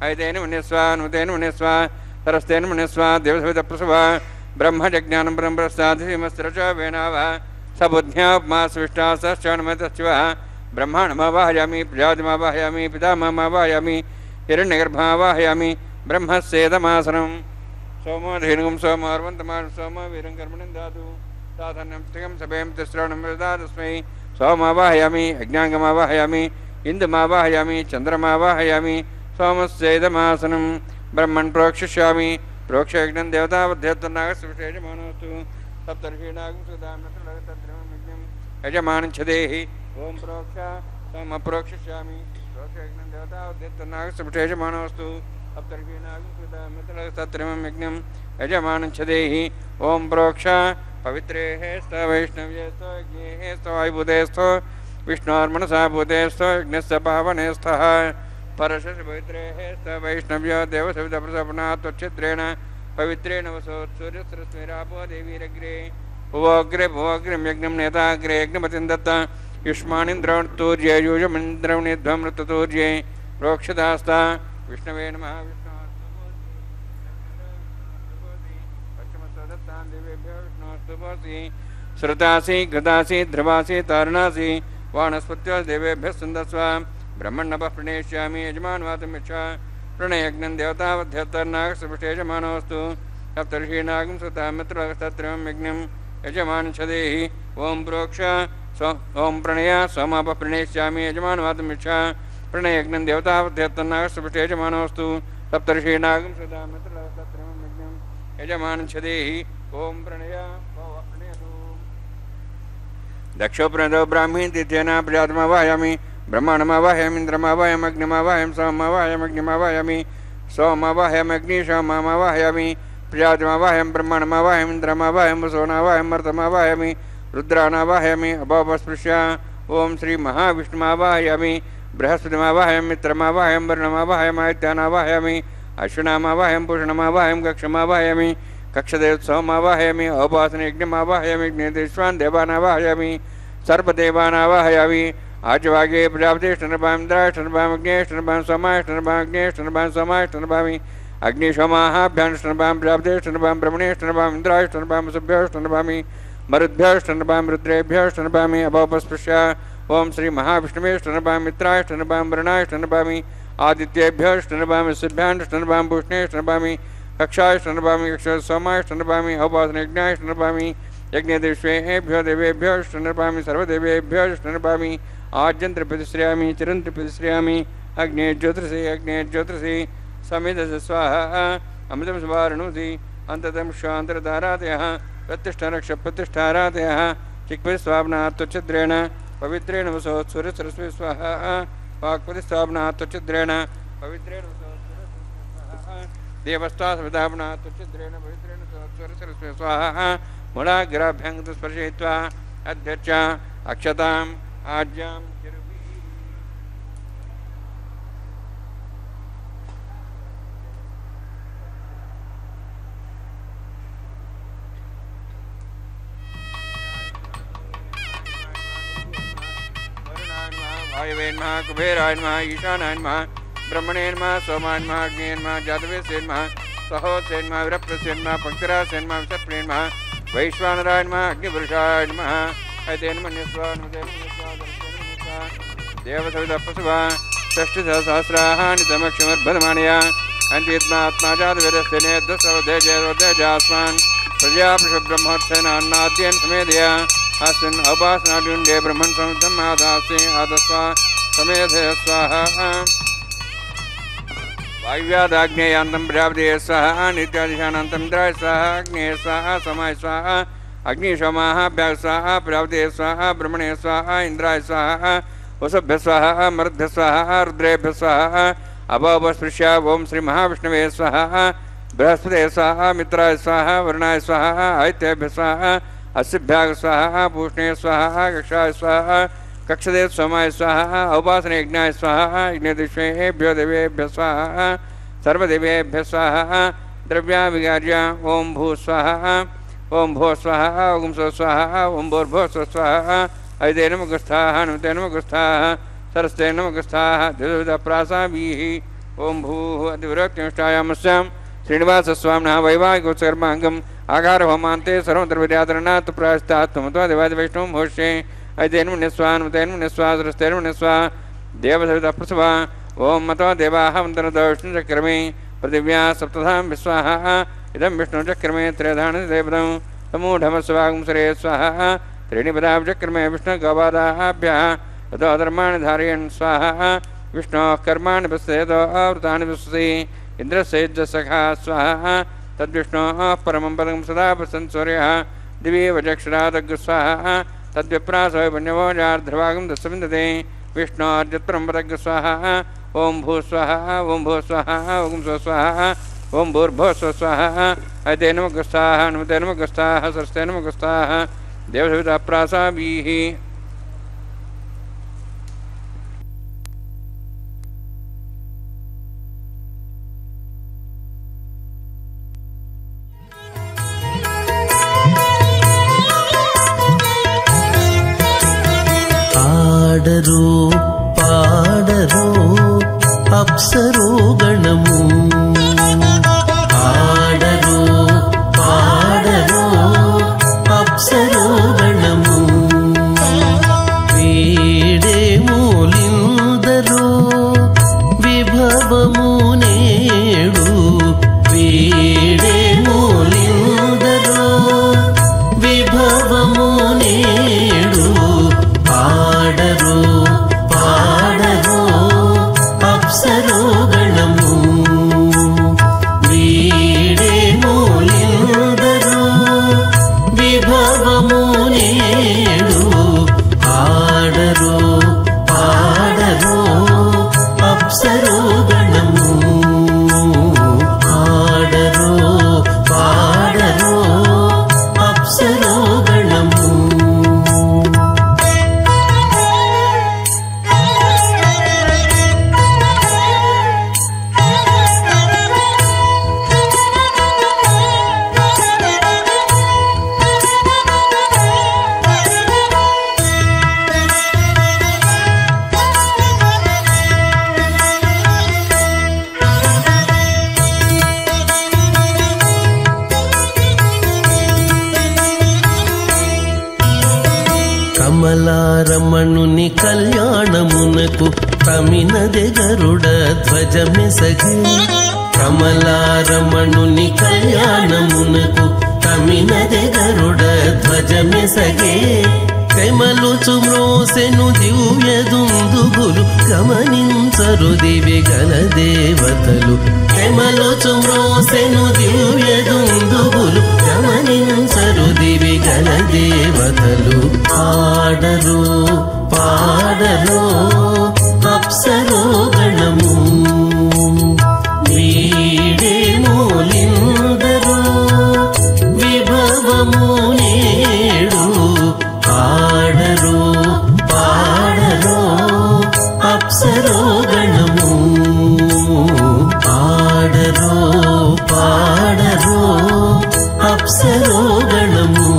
S1: ऐतेन मुनिस्वा नुतेन मुनिस्वा सरस्तेन मुनिस्वा देवसवितप्रसवा ब्रह्मजज्ञानं ब्रह्मप्रसादिमस्त्रच वेनावः सबुद्ध्यापमासविष्टाश्चवनमतश्चिवः ब्रह्माणमावाहयामि प्रजातिमावाहयामि पितामहमावाहयामि हिरण्यगर्भावाहयामि ब्रह्मस्येदमासनं सोमोधेनुगं सोमोर्वन्तमानं सोमवीरं कर्मणं दातु साधनं स्त्रियं सभें तिस्रणं तस्मै सोमावाहयामि अज्ञाङ्गमावाहयामि इन्दुमावाहयामि चन्द्रमावाहयामि सोमस्येदमासनं ब्रह्मन् प्रोक्षिष्यामि प्रोक्षयज्ञं देवतावध्यत्तनागस्विशेषमानोऽस्तु सप्तर्षीणागं सुधामत्रलगतद्रवमिज्ञं यजमानच्छदेहि ओम प्रोक्ष सोमप्रोक्षिष्यामि प्रोक्षयज्ञं देवतावध्यत्तनागस्विशेषमानोऽस्तु सप्तर्षीणागं सुधामत्रलगतद्रवमिज्ञं यजमानच्छदेहि ओम प्रोक्ष पवित्रेः स्तवैष्णव्येस्तो यज्ञेः स्तवायुभूतेस्तो विष्णोर्मनसा भूतेस्तो यज्ञस्य पावनेस्तः परशस्य पवित्रेः स्तवैष्णव्यो देवसवितप्रसपनात् त्वच्छिद्रेण पवित्रेण वसोत्सूर्यसरस्वैरापो देवीरग्रे भुवोग्रिं यज्ञं नेताग्रे यज्ञपतिं दत्त युष्मानिन्द्रौर्तूर्ये यूजमिन्द्रौनिध्वमृततूर्ये प्रोक्षदास्ता विष्णवे नमः विष्णुस्तुभोसि श्रुतासि गतासि ध्रुवासि तारणासि वानस्पत्यो देवेभ्यः सुन्दस्व ब्रह्मण्णपः प्रणेष्यामि यजमानवातमिच्छा प्रणयज्ञं देवतावध्यत्तर्नागसुभिषेजमानोऽस्तु सप्तर्षीणागं सुतामित्रस्तत्रयं यज्ञं यजमानच्छदेहि ओम प्रोक्ष ओम प्रणय सोमापः प्रणेष्यामि यजमानवातमिच्छा प्रणयज्ञं देवतावध्यत्तर्नागसुभिषेजमानोऽस्तु सप्तर्षीणागं सुतामित्रस्तत्रयं यज्ञं यजमानच्छदेहि ओम प्रणय दक्षो प्रणतो ब्राह्मी तीर्थेन प्रजातमावाहयामि ब्रह्माणमावाहयामि इन्द्रमावाहयामि अग्निमावाहयामि सोममावाहयामि सोममावाहयामि सोमावाहयामि प्रजातमावाहयामि ब्रह्माणमावाहयामि इन्द्रमावाहयामि वसोनावाहयामि मर्तमावाहयामि रुद्रानावाहयामि अभवस्पृश्य ओम श्री महाविष्णुमावाहयामि बृहस्पतिमावाहयामि मित्रमावाहयामि वर्णमावाहयामि आदित्यानावाहयामि अश्विनामावाहयामि पूषणमावाहयामि कक्षमावाहयामि कक्षदेवोत्सवमावाहयामि औपासनयज्ञमावाहयामि ज्ञेतेश्वान् देवानावाहयामि सर्वदेवानावाहयामि आजवागे प्रजापतिष्ठनभामिन्द्राष्टनभामग्नेष्टनभां सोमाष्टनभाग्नेष्टनभां सोमाष्टनभामि अग्निशोमाहाभ्यानुष्टनभां प्रजापतिष्ठनभां ब्रह्मणेष्टनभां इन्द्राष्टनभां सुभ्योष्टनभामि मरुद्भ्यष्टनपामि रुद्रेभ्यष्टनपामि अभवपस्पृश्य ओम श्री महाविष्णुवे ष्टनपामि मित्राय ष्टनपामि वरुणाय ष्टनपामि आदित्येभ्यष्टनपामि सिद्ध्याष्टनपामि भूषणे ष्टनपामि कक्षाय ष्टनपामि कक्षा सोमाय ष्टनपामि अवपासनयज्ञाय ष्टनपामि यज्ञदेवेभ्यो देवेभ्यो ष्टनपामि सर्वदेवेभ्यो ष्टनपामि आज्यंत्र प्रतिश्रयामि चिरंत्र प्रतिश्रयामि अग्ने ज्योतिषे समिधस्य स्वाहा अमृतं सुवारणुति अंततं शांतरतारातयः प्रतिष्ठारक्ष प्रतिष्ठारातयः चिक्विस्वाप्नात्वच्छिद्रेण पवित्रेण वसो सूर्यसरस्वती स्वाहा वाक्प्रतिस्थापनात्वच्छिद्रेण पवित्रेण वसो सूर्यसरस्वती देवस्तासविधापनात्वच्छिद्रेण पवित्रेण सूर्यसरस्वती स्वाहा मूलाग्राभ्यं स्पर्शयित्वा अध्यक्ष अक्षताम् आज्यां वायवे नमः कुबेराय नमः ईशानाय नमः ब्रह्मणे नमः सोमाय नमः अग्ने नमः जातवेदसे नमः सहोदसे नमः विरप्रसे नमः पंक्तिरासे नमः विषप्रिये नमः वैश्वानराय नमः अग्निपुरुषाय नमः ऐते नमः न्यस्वा देवसविदप्रसुवा षष्टिसहस्राणि तमक्षमर्भदमानया अन्वित्मात्मा जातवेदस्य नेद्दसवदेजरोदेजास्मान् प्रजापृषब्रह्मोत्सेनान्नाद्येन समेधया अस्मिन् औपासनाड्युण्डे ब्रह्मन् समुद्धम् आदास्ये आदस्वा समेधय स्वाहा वायुव्यादाग्नेयान्तं प्रजापतये स्वाहा नित्यादिशानान्तं इन्द्राय स्वाहा अग्नेय स्वाहा समाय स्वाहा अग्निशोमाभ्यः स्वाहा प्रजापतये स्वाहा ब्रह्मणे स्वाहा इन्द्राय स्वाहा वसुभ्यः स्वाहा मरुद्भ्यः स्वाहा रुद्रेभ्यः स्वाहा अभवस्पृश्य ओम श्री महाविष्णवे स्वाहा बृहस्पतये स्वाहा मित्राय स्वाहा वरुणाय स्वाहा आदित्येभ्यः स्वाहा अस्यभ्यः स्वाहा भूषणे स्वाहा कक्षाय स्वाहा कक्षदेव सोमाय स्वाहा औपासनयज्ञाय स्वाहा यज्ञदिष्वेभ्यो देवेभ्यः स्वाहा सर्वदेवेभ्यः स्वाहा द्रव्याविगार्य ओम भू स्वाहा ओम भो स्वाहा ओम सो स्वाहा ओम भूर्भुवः स्वाहा ऐते नमः गुस्थाः नमते नमः गुस्थाः सरस्ते नमः गुस्थाः द्विविधप्रासाभिः ओम भूः अतिविरक्तिष्ठायामस्यां श्रीनिवासस्वामिनः वैवाहिकोत्सर्माङ्गम् आगारहोमान्ते सर्वद्रव्यादरणात् प्रायश्चात्मत्वा देवादिवैष्णवं भोष्ये ऐते नमः निस्वा नमते नमः निस्वा सरस्ते नमः निस्वा देवसवितप्रसवा ओम मतो देवाः वन्दनदविष्णुचक्रमे पृथिव्या सप्तधां विस्वाहा इदं विष्णुचक्रमे त्रयधानि देवतं समूढमस्वागं सरे स्वाहा त्रीणि पदाब्जक्रमे विष्णुगवादाभ्यः ततो धर्माणि धारयन् स्वाहा विष्णोः कर्माणि पश्येतो आवृतानि पश्यसि इन्द्रस्य युद्धसखा स्वाहा तद्विष्णोः परमं पदं सदा पश्यन् सूर्यः दिवि वचक्षरादग् स्वाहा तद्विप्रासो पुण्यवोजार्ध्रभागं दस्सविन्दते विष्णोर्यत्परं पदग् स्वाहा ओम भू स्वाहा ओम भू स्वाहा ओम सो स्वाहा ओम भूर्भुवः स्वाहा ऐते नमः गुस्थाः नमते नमः गुस्थाः सरस्ते नमः गुस्थाः देवसवितप्रासाभिः
S3: ఆడరు పాడరు అప్సరు గణము ఆడరు పాడరు అప్సరు గణము కమలారమణుని కళ్యాణమునకు తమినదె గరుడ ధ్వజమెసగే కమలారమణుని కళ్యాణమునకు తమినదె గరుడ ధ్వజమెసగే కమలుచు మ్రోసెను దివ్య దుందుగులు గమనించరు దివి గల దేవతలు కమలుచు మ్రోసెను దివ్య దుందుగులు గమనించరు దివి గల దేవతలు పాడరు పాడరు అప్సరో గణము వీడే మూలిందరు విభవము నేడు పాడరు పాడరు అప్సరో గణము పాడరు పాడరు అప్సరో గణము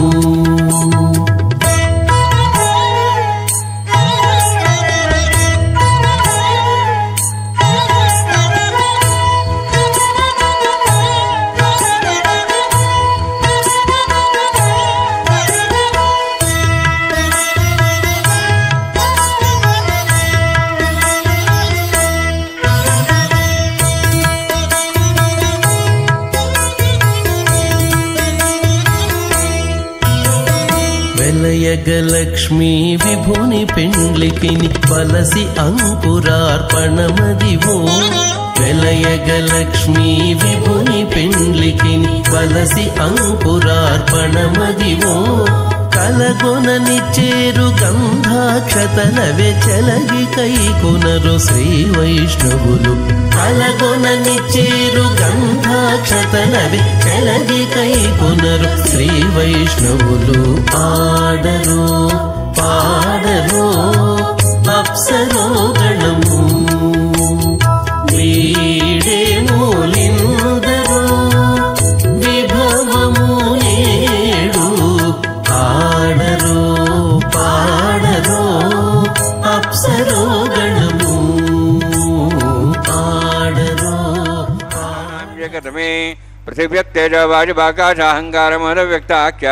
S3: వెలయగలక్ష్మీ విభుని పెండ్లికిని వలసి అంకురార్పణమదివో వెలయగలక్ష్మీ విభుని పెండ్లికిని వలసి అంకురార్పణమదివో కలగొనని చేరు గంధాక్షతలవే చెలగి కైకొనరు శ్రీ వైష్ణవులు కలగొనని చేరు గంధాక్షతలవే చెలగి కైకొనరు శ్రీ వైష్ణవులు ఆడరు పాడరు అప్సరో గణము వీడే మూలిందరు విభవము నేడు ఆడరు పాడరు అప్సరో గణము ఆడరు
S1: జగతమే పృథివ్యక్తేజో వాయువాకాశాహంకారమనవ్యక్తాఖ్య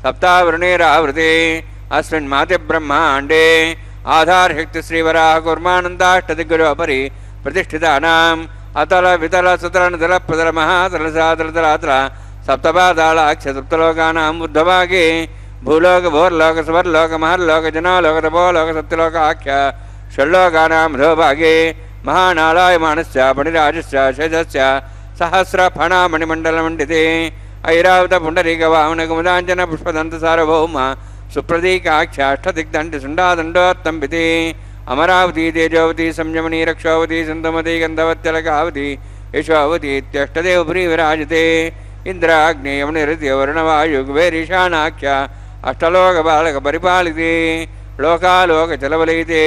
S1: సప్తావృణేరావృతే అస్మిన్మాతి బ్రహ్మాండే ఆధారశక్తి శ్రీవరాహ కూర్మానందాష్టదిగ్గజోపరి ప్రతిష్ఠితానాం అతల వితల సుతల నితల ప్రతల మహాతల సాతల తలాతల సప్తపాతాళాఖ్య సప్తలోకానాం బుద్ధభాగే భూలోక భోర్లోక స్వర్లోక మహర్లోక జనాలోక తపోలోక సప్తలోకాఖ్య షడ్లోకానాం అధోభాగే మహానాళాయమానస్య పణిరాజస్య శేషస్య సహస్రఫణామణిమండలమండితే ఐరావత పుండరీక వామనకుముదాంజన పుష్పదంత సార్వభౌమ సుప్రదీకాఖ్యాష్టదిగ్దండి సుండాదండోత్తంబితే అమరావతి తేజోవతి సంయమనీ రక్షోవతి సంతమతి గంధవత్యలకావతి యశోవతి ఇత్యష్టదేవపురీ విరాజతే ఇంద్రాగ్నేయమనిరుతి వరుణవాయుగువేరీశానాఖ్య అష్టలోక బాలక పరిపాలితే లోకాలోకచలవలయితే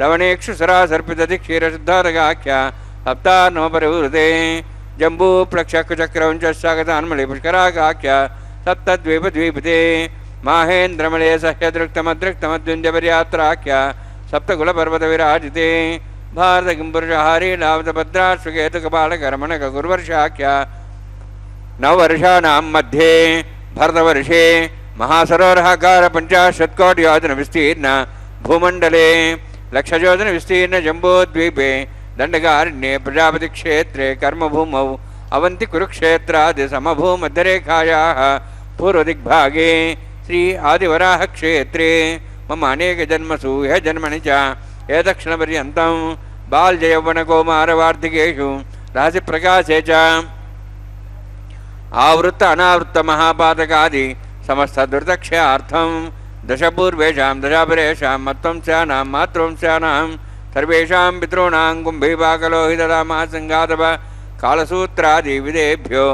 S1: లవణేక్షుసరాసర్పితతి క్షీరశుద్ధాతకాఖ్య సప్తాన్నోపరివృతే జంబూ ప్లక్షకుచక్రం చగతాన్మలి పుష్కరాకాఖ్య సప్తద్వీపద్వీపితే మాహేంద్రమలే సహ్యదృక్తమదృక్తమద్వింజపర్యాత్రాఖ్య సప్తకులపర్వత విరాజితే భారత కింపురుషహారీ లావతభద్రాశ్వకేతుకపాలకరమణక గురువర్షాఖ్య నవవర్షాణం మధ్యే భరతవర్షే మహాసరోరహాకార పంచాశత్కోటియోజన విస్తీర్ణ భూమండలే లక్షయోజన విస్తీర్ణ జంబూద్వీపే దండకారణ్యే ప్రజాపతి క్షేత్రే కర్మభూమౌ అవంతి కురుక్షేత్రాది సమభూమధ్యరేఖాయాः పూర్వదిగ్భాగే శ్రీ ఆదివరాహ క్షేత్రే మమ అనేక జన్మసు హ జన్మని చ ఏదక్షిణపర్యంతం బాల్యయౌవనకౌమారవార్ధికేషు రాశిప్రకాశే చ ఆవృత్త అనావృత్త మహాపాతకాది సమస్తదుర్దక్షయార్థం దశపూర్వేషాం దశాపరేషాం మత్వంశానాం మాతృవంశానాం సర్వేషాం పితॄణాం కుంభీపాకలోహితరామాసంగాతవ కాళసూత్రాది విదేభ్యో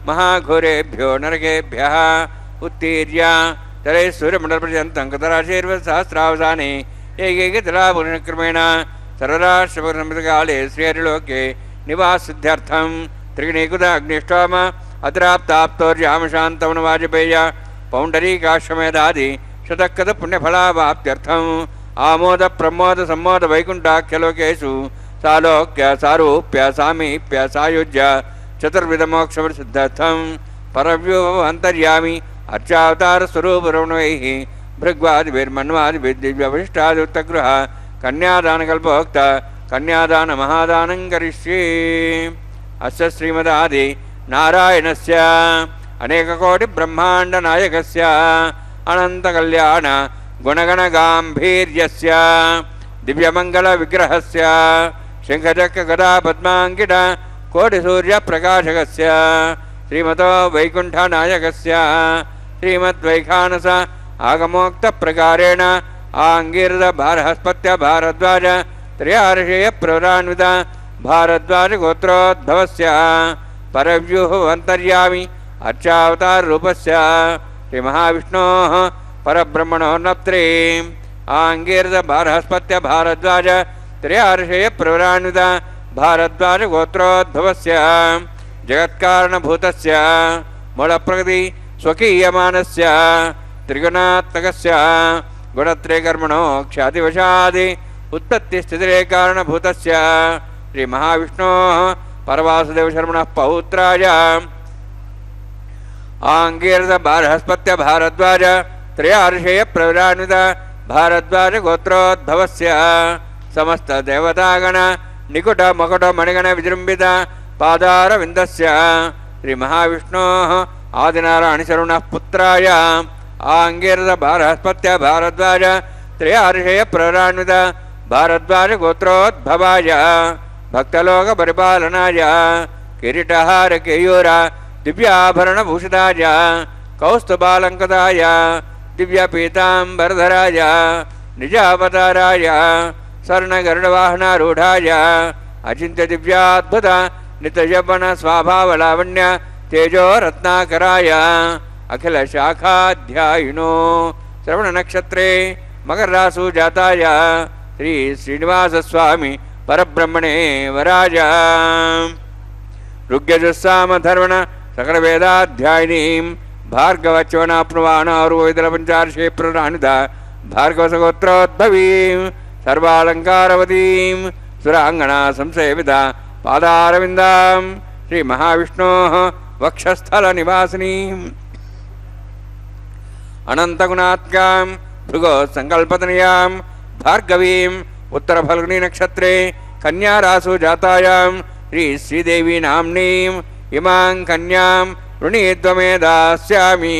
S1: మహాఘోరేభ్యో నరకేభ్యः ఉత్తీర్య తరైసూర్యమండలపర్యంతం కతరాశీర్వసహస్రావసానే ఏకైకతలాపుణక్రమేణ సర్వరాష్ట్రపరిసంహితకాలే శ్రీహరిలోకే నివాసిద్ధ్యర్థం త్రిగుణీకృతాగ్నిష్టోమ అత్రాప్తాప్తోర్యామశాంతమన వాజపేయ పౌండరీకాశ్వమేధాది శతకృత పుణ్యఫలావాప్త్యర్థం ఆమోద ప్రమోద సమ్మోద వైకుంఠాఖ్యలోకేషు సాలోక్య సారూప్య సామీప్య సాయుజ్య చతుర్విధమోక్షవసిద్ధార్థం పరవ్యూహ అంతర్యామి అర్చావతార స్వరూపరమణైః భృగ్వాదిభిర్మన్వాదిభిర్దివ్యవిష్టాదుత్తగృహ కన్యాదానకల్పోక్త కన్యాదానమహాదానం కరిష్యే. అస్య శ్రీమదాది నారాయణస్య అనేకకోటిబ్రహ్మాండనాయకస్య అనంతకళ్యాణ గుణగణగాంభీర్యస్య దివ్యమంగళవిగ్రహస్య శంఖచక్రగదా పద్మాంకిత కోటిసూర్యప్రకాశకస్య శ్రీమతో వైకుంఠనాయకస్య శ్రీమద్వైఖానస ఆగమోక్తప్రకారేణ ఆంగీరద బృహస్పత్య భారద్వాజ త్రయార్షేయ ప్రవరాన్విత భారద్వాజ గోత్రోద్భవస్య పరవ్యూహవంతర్యామి అర్చావతారూపస్య శ్రీమహావిష్ణోః పరబ్రహ్మణోర్నప్త్రే ఆంగీరద బృహస్పత్య భారద్వాజ త్రయార్షేయ ప్రవరాన్విత భారద్వాజ గోత్రోద్భవస్య జగత్కారణభూతస్య మూలప్రకృతి స్వకీయమానస్య త్రిగుణాత్మకస్య గుణత్రయకర్మణో ఖ్యాతివశాది ఉత్పత్తిస్థితిరే కారణభూతస్య శ్రీమహావిష్ణోః పరవాసుదేవశర్మణः పౌత్రాయ ఆంగీరద బృహస్పత్య భారద్వాజ త్రయార్షేయ ప్రవరాన్విత భారద్వాజ గోత్రోద్భవస్య సమస్త దేవతాగణ నికుట మకుట మణిగణ విజృంభిత పాదారవిందస్య శ్రీమహావిష్ణోః ఆదినారాయణశర్మణः పుత్రాయ ఆంగీరద బృహస్పత్య భారద్వాజ త్రయార్షేయ ప్రవరాన్విత భారద్వాజ గోత్రోద్భవాయ భక్తలోక పరిపాలనాయ కిరీటహార కేయూర దివ్యాభరణభూషితాయ కౌస్తుభాలంకృతాయ దివ్యపీతాంబరధరాయ నిజావతారాయ స్వర్ణగరుడవాహనారూఢాయ అచింత్య దివ్యాద్భుత నిత్యయవ్వన స్వభావలావణ్య తేజోరత్నాకరాయ అఖిల శాఖాధ్యాయినో శ్రవణ నక్షత్రే మకరరాసు జాతాయ శ్రీ శ్రీనివాసస్వామి పరబ్రహ్మణే వరాజ ఋగ్యజుస్సామధర్వణ సకల వేదాధ్యాయినీం భార్గవచ్యవనాప్నువానారువైదల పంచార్షే ప్రరాణిత భార్గవసగోత్రోద్భవీం సర్వాలంకారవతీం సురాంగణా సంసేవిత పాదారవిందాం శ్రీ మహావిష్ణోః వక్షస్థల నివాసినీం అనంతగుణాత్కాం భృగో సంకల్పతనయాం భార్గవీం ఉత్తర ఫల్గుని నక్షత్రే కన్యారాసు జాతాయాం శ్రీ శ్రీదేవి నామ్నీం ఇమాం కన్యాం వృణీత్వమే దాస్యామి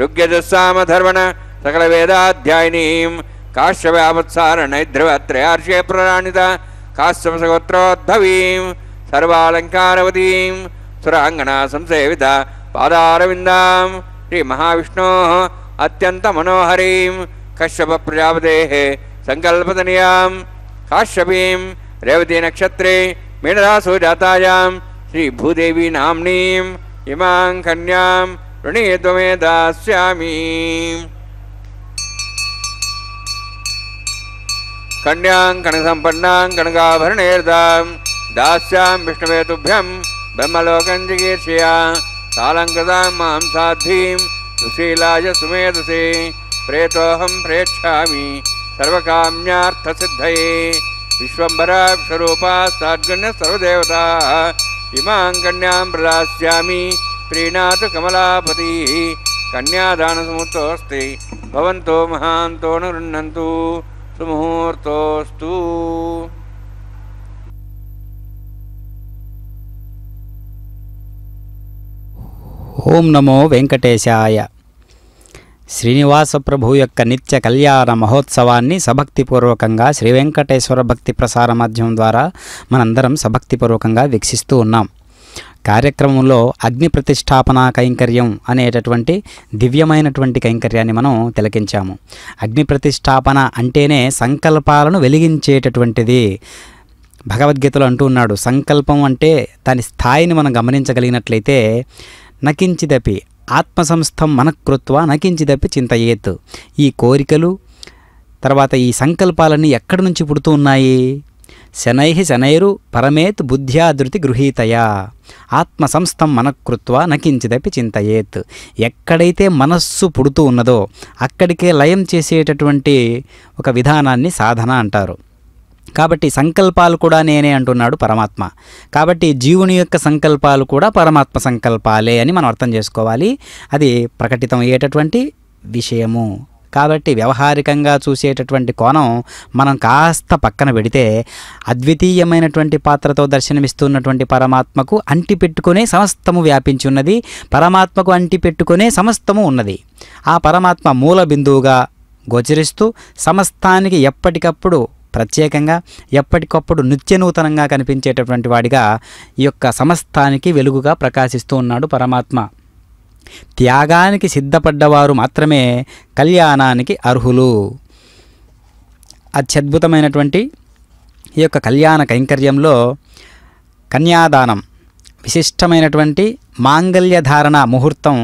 S1: ఋగ్యజస్సామధర్వణ సకల వేదాధ్యాయినీం కాశ్యవ్యావత్సార నైధ్రువత్రయార్షే ప్రరాణిత కాశ్యపసగోత్రోద్భవీం సర్వాలంకారవతీం సురాంగణా సంసేవిత పాదారవిందాం శ్రీ మహావిష్ణోః అత్యంత మనోహరీం కశ్యప ప్రజాపతేః సంకల్పతనయాం కాశ్యపీం రేవతి నక్షత్రే మీనరాసు జాతాయాం శ్రీ భూదేవి నామ్నీం ఇమాం కన్యాం వృణీత్వమే దాస్యామి కన్యాం కనకసంపన్నాం కనకాభరణేర్దాం దాస్యాం విష్ణవే తుభ్యం బ్రహ్మలోకం జిగీర్షయా సాలంకృతాం మాం సాధ్వీం సుశీలాయ సుమేధసే ప్రేతోహం ప్రేక్షామి సర్వకామ్యార్థసిద్ధయే విశ్వంభరా విశ్వరూపా సాద్గణ్య సర్వదేవతా ఇమాం కన్యాం ప్రదాస్యామి ప్రీణాతు కమలాపతి కన్యాదానసముహూర్తోస్తి భవంతో మహాంతో నృణ్ణन्तు సుముహూర్తోస్తు.
S2: ఓం నమో వెంకటేశాయ. శ్రీనివాస ప్రభు యొక్క నిత్య కళ్యాణ మహోత్సవాన్ని సభక్తిపూర్వకంగా శ్రీ వెంకటేశ్వర భక్తి ప్రసార మాధ్యమం ద్వారా మనందరం సభక్తిపూర్వకంగా వీక్షిస్తూ ఉన్నాం. కార్యక్రమంలో అగ్ని ప్రతిష్టాపన కైంకర్యం అనేటటువంటి దివ్యమైనటువంటి కైంకర్యాన్ని మనం తిలకించాము. అగ్ని ప్రతిష్టాపన అంటేనే సంకల్పాలను వెలిగించేటటువంటిది. భగవద్గీతలో అంటూ ఉన్నాడు, సంకల్పం అంటే దాని స్థాయిని మనం గమనించగలిగినట్లయితే నకించిదపి ఆత్మసంస్థం మనకృత్వా నకించిదపి చింతయేత్. ఈ కోరికలు తర్వాత ఈ సంకల్పాలన్నీ ఎక్కడి నుంచి పుడుతూ ఉన్నాయి? శనైరు పరమేత్ బుద్ధ్యాధృతి గృహీతయా ఆత్మసంస్థం మనకృత్వా నకించిదపి చింతయేత్. ఎక్కడైతే మనస్సు పుడుతూ ఉన్నదో అక్కడికే లయం చేసేటటువంటి ఒక విధానాన్ని సాధన అంటారు. కాబట్టి సంకల్పాలు కూడా నేనే అంటున్నాడు పరమాత్మ. కాబట్టి జీవుని యొక్క సంకల్పాలు కూడా పరమాత్మ సంకల్పాలే అని మనం అర్థం చేసుకోవాలి. అది ప్రకటితం అయ్యేటటువంటి విషయము కాబట్టి వ్యవహారికంగా చూసేటటువంటి కోణం మనం కాస్త పక్కన పెడితే అద్వితీయమైనటువంటి పాత్రతో దర్శనమిస్తున్నటువంటి పరమాత్మకు అంటిపెట్టుకునే సమస్తము వ్యాపించి ఉన్నది, పరమాత్మకు అంటిపెట్టుకునే సమస్తము ఉన్నది. ఆ పరమాత్మ మూల బిందువుగా గోచరిస్తూ సమస్తానికి ఎప్పటికప్పుడు ప్రత్యేకంగా ఎప్పటికప్పుడు నిత్యనూతనంగా కనిపించేటటువంటి వాడిగా ఈ యొక్క సమస్తానికి వెలుగుగా ప్రకాశిస్తూ ఉన్నాడు పరమాత్మ. త్యాగానికి సిద్ధపడ్డవారు మాత్రమే కళ్యాణానికి అర్హులు. అత్యద్భుతమైనటువంటి ఈ యొక్క కళ్యాణ కైంకర్యంలో కన్యాదానం, విశిష్టమైనటువంటి మాంగళ్యధారణ ముహూర్తం,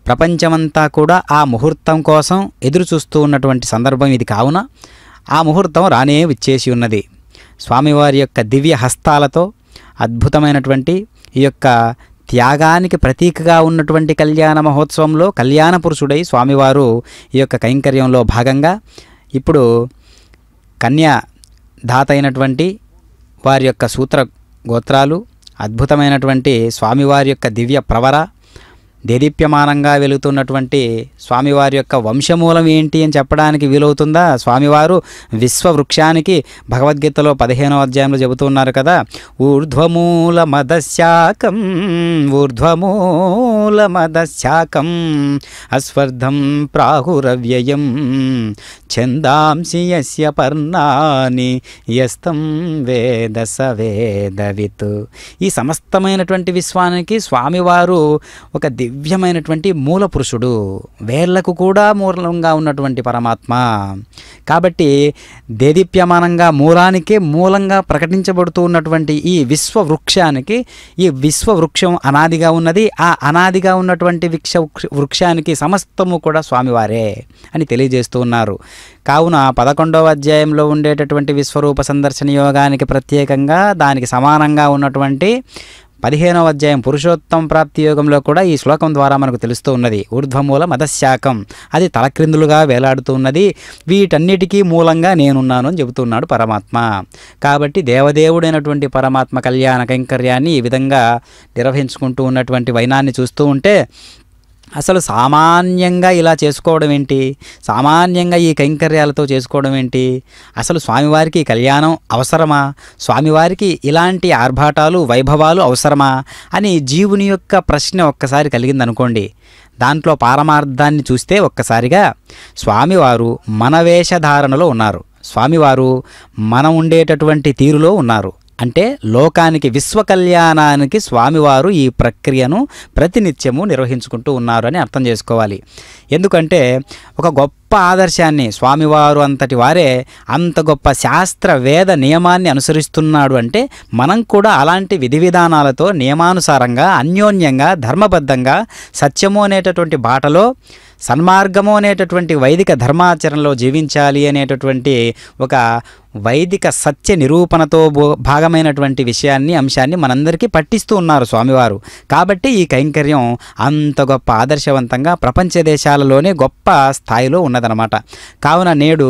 S2: ప్రపంచమంతా కూడా ఆ ముహూర్తం కోసం ఎదురు చూస్తూ ఉన్నటువంటి సందర్భం ఇది. కావున ఆ ముహూర్తం రానే విచ్చేసి ఉన్నది. స్వామివారి యొక్క దివ్య హస్తాలతో అద్భుతమైనటువంటి ఈ యొక్క త్యాగానికి ప్రతీకగా ఉన్నటువంటి కళ్యాణ మహోత్సవంలో కళ్యాణ పురుషుడై స్వామివారు ఈ యొక్క కైంకర్యంలో భాగంగా ఇప్పుడు కన్యాదాత అయినటువంటి వారి యొక్క సూత్ర గోత్రాలు, అద్భుతమైనటువంటి స్వామివారి యొక్క దివ్య ప్రవర, దేదీప్యమానంగా వెలుగుతున్నటువంటి స్వామివారి యొక్క వంశమూలం ఏంటి అని చెప్పడానికి వీలవుతుందా? స్వామివారు విశ్వవృక్షానికి భగవద్గీతలో 15వ అధ్యాయంలో చెబుతున్నారు కదా, ఊర్ధ్వమూల మదశాకం ఊర్ధ్వమూల మదశాకం అస్వర్ధం ప్రాహురవ్యయం ఛందాంసి యస్య పర్ణాని యస్తం వేద స వేదవిత్. ఈ సమస్తమైనటువంటి విశ్వానికి స్వామివారు ఒక దివ్యమైనటువంటి మూల పురుషుడు, వేర్లకు కూడా మూలంగా ఉన్నటువంటి పరమాత్మ. కాబట్టి దేదీప్యమానంగా మూలానికే మూలంగా ప్రకటించబడుతూ ఉన్నటువంటి ఈ విశ్వవృక్షానికి, ఈ విశ్వవృక్షం అనాదిగా ఉన్నది. ఆ అనాదిగా ఉన్నటువంటి వృక్షానికి సమస్తము కూడా స్వామివారే అని తెలియజేస్తూ ఉన్నారు. కావున 11వ అధ్యాయంలో ఉండేటటువంటి విశ్వరూప సందర్శన యోగానికి ప్రత్యేకంగా దానికి సమానంగా ఉన్నటువంటి 15వ అధ్యాయం పురుషోత్తమ ప్రాప్తి యోగంలో కూడా ఈ శ్లోకం ద్వారా మనకు తెలుస్తూ ఉన్నది. ఊర్ధ్వమూల మదశాకం, అది తలక్రిందులుగా వేలాడుతూ ఉన్నది. వీటన్నిటికీ మూలంగా నేనున్నాను అని చెబుతున్నాడు పరమాత్మ. కాబట్టి దేవదేవుడైనటువంటి పరమాత్మ కళ్యాణ కైంకర్యాన్ని ఈ విధంగా నిర్వహించుకుంటూ ఉన్నటువంటి వైనాన్ని చూస్తూ ఉంటే అసలు సామాన్యంగా ఇలా చేసుకోవడం ఏంటి, సామాన్యంగా ఈ కైంకర్యాలతో చేసుకోవడం ఏంటి, అసలు స్వామివారికి కళ్యాణం అవసరమా, స్వామివారికి ఇలాంటి ఆర్భాటాలు వైభవాలు అవసరమా అని జీవుని యొక్క ప్రశ్న ఒక్కసారి కలిగిందనుకోండి. దాంట్లో పారమార్థాన్ని చూస్తే ఒక్కసారిగా స్వామివారు మన వేషధారణలో ఉన్నారు, స్వామివారు మనం ఉండేటటువంటి తీరులో ఉన్నారు. అంటే లోకానికి విశ్వ కళ్యాణానికి స్వామివారు ఈ ప్రక్రియను ప్రతినిత్యము నిర్వహించుకుంటూ ఉన్నారు అని అర్థం చేసుకోవాలి. ఎందుకంటే ఒక గొప్ప ఆదర్శాన్ని స్వామివారు అంతటి వారే అంత గొప్ప శాస్త్ర వేద నియమాన్ని అనుసరిస్తున్నాడు అంటే మనం కూడా అలాంటి విధి విధానాలతో నియమానుసారంగా అన్యోన్యంగా ధర్మబద్ధంగా సత్యము అనేటటువంటి బాటలో సన్మార్గము అనేటటువంటి వైదిక ధర్మాచరణలో జీవించాలి అనేటటువంటి ఒక వైదిక సత్య నిరూపణతో భాగమైనటువంటి విషయాన్ని అంశాన్ని మనందరికీ పట్టిస్తూ ఉన్నారు స్వామివారు. కాబట్టి ఈ కైంకర్యం అంత గొప్ప ఆదర్శవంతంగా ప్రపంచ దేశాలలోనే గొప్ప స్థాయిలో ఉన్నదన్నమాట. కావున నేడు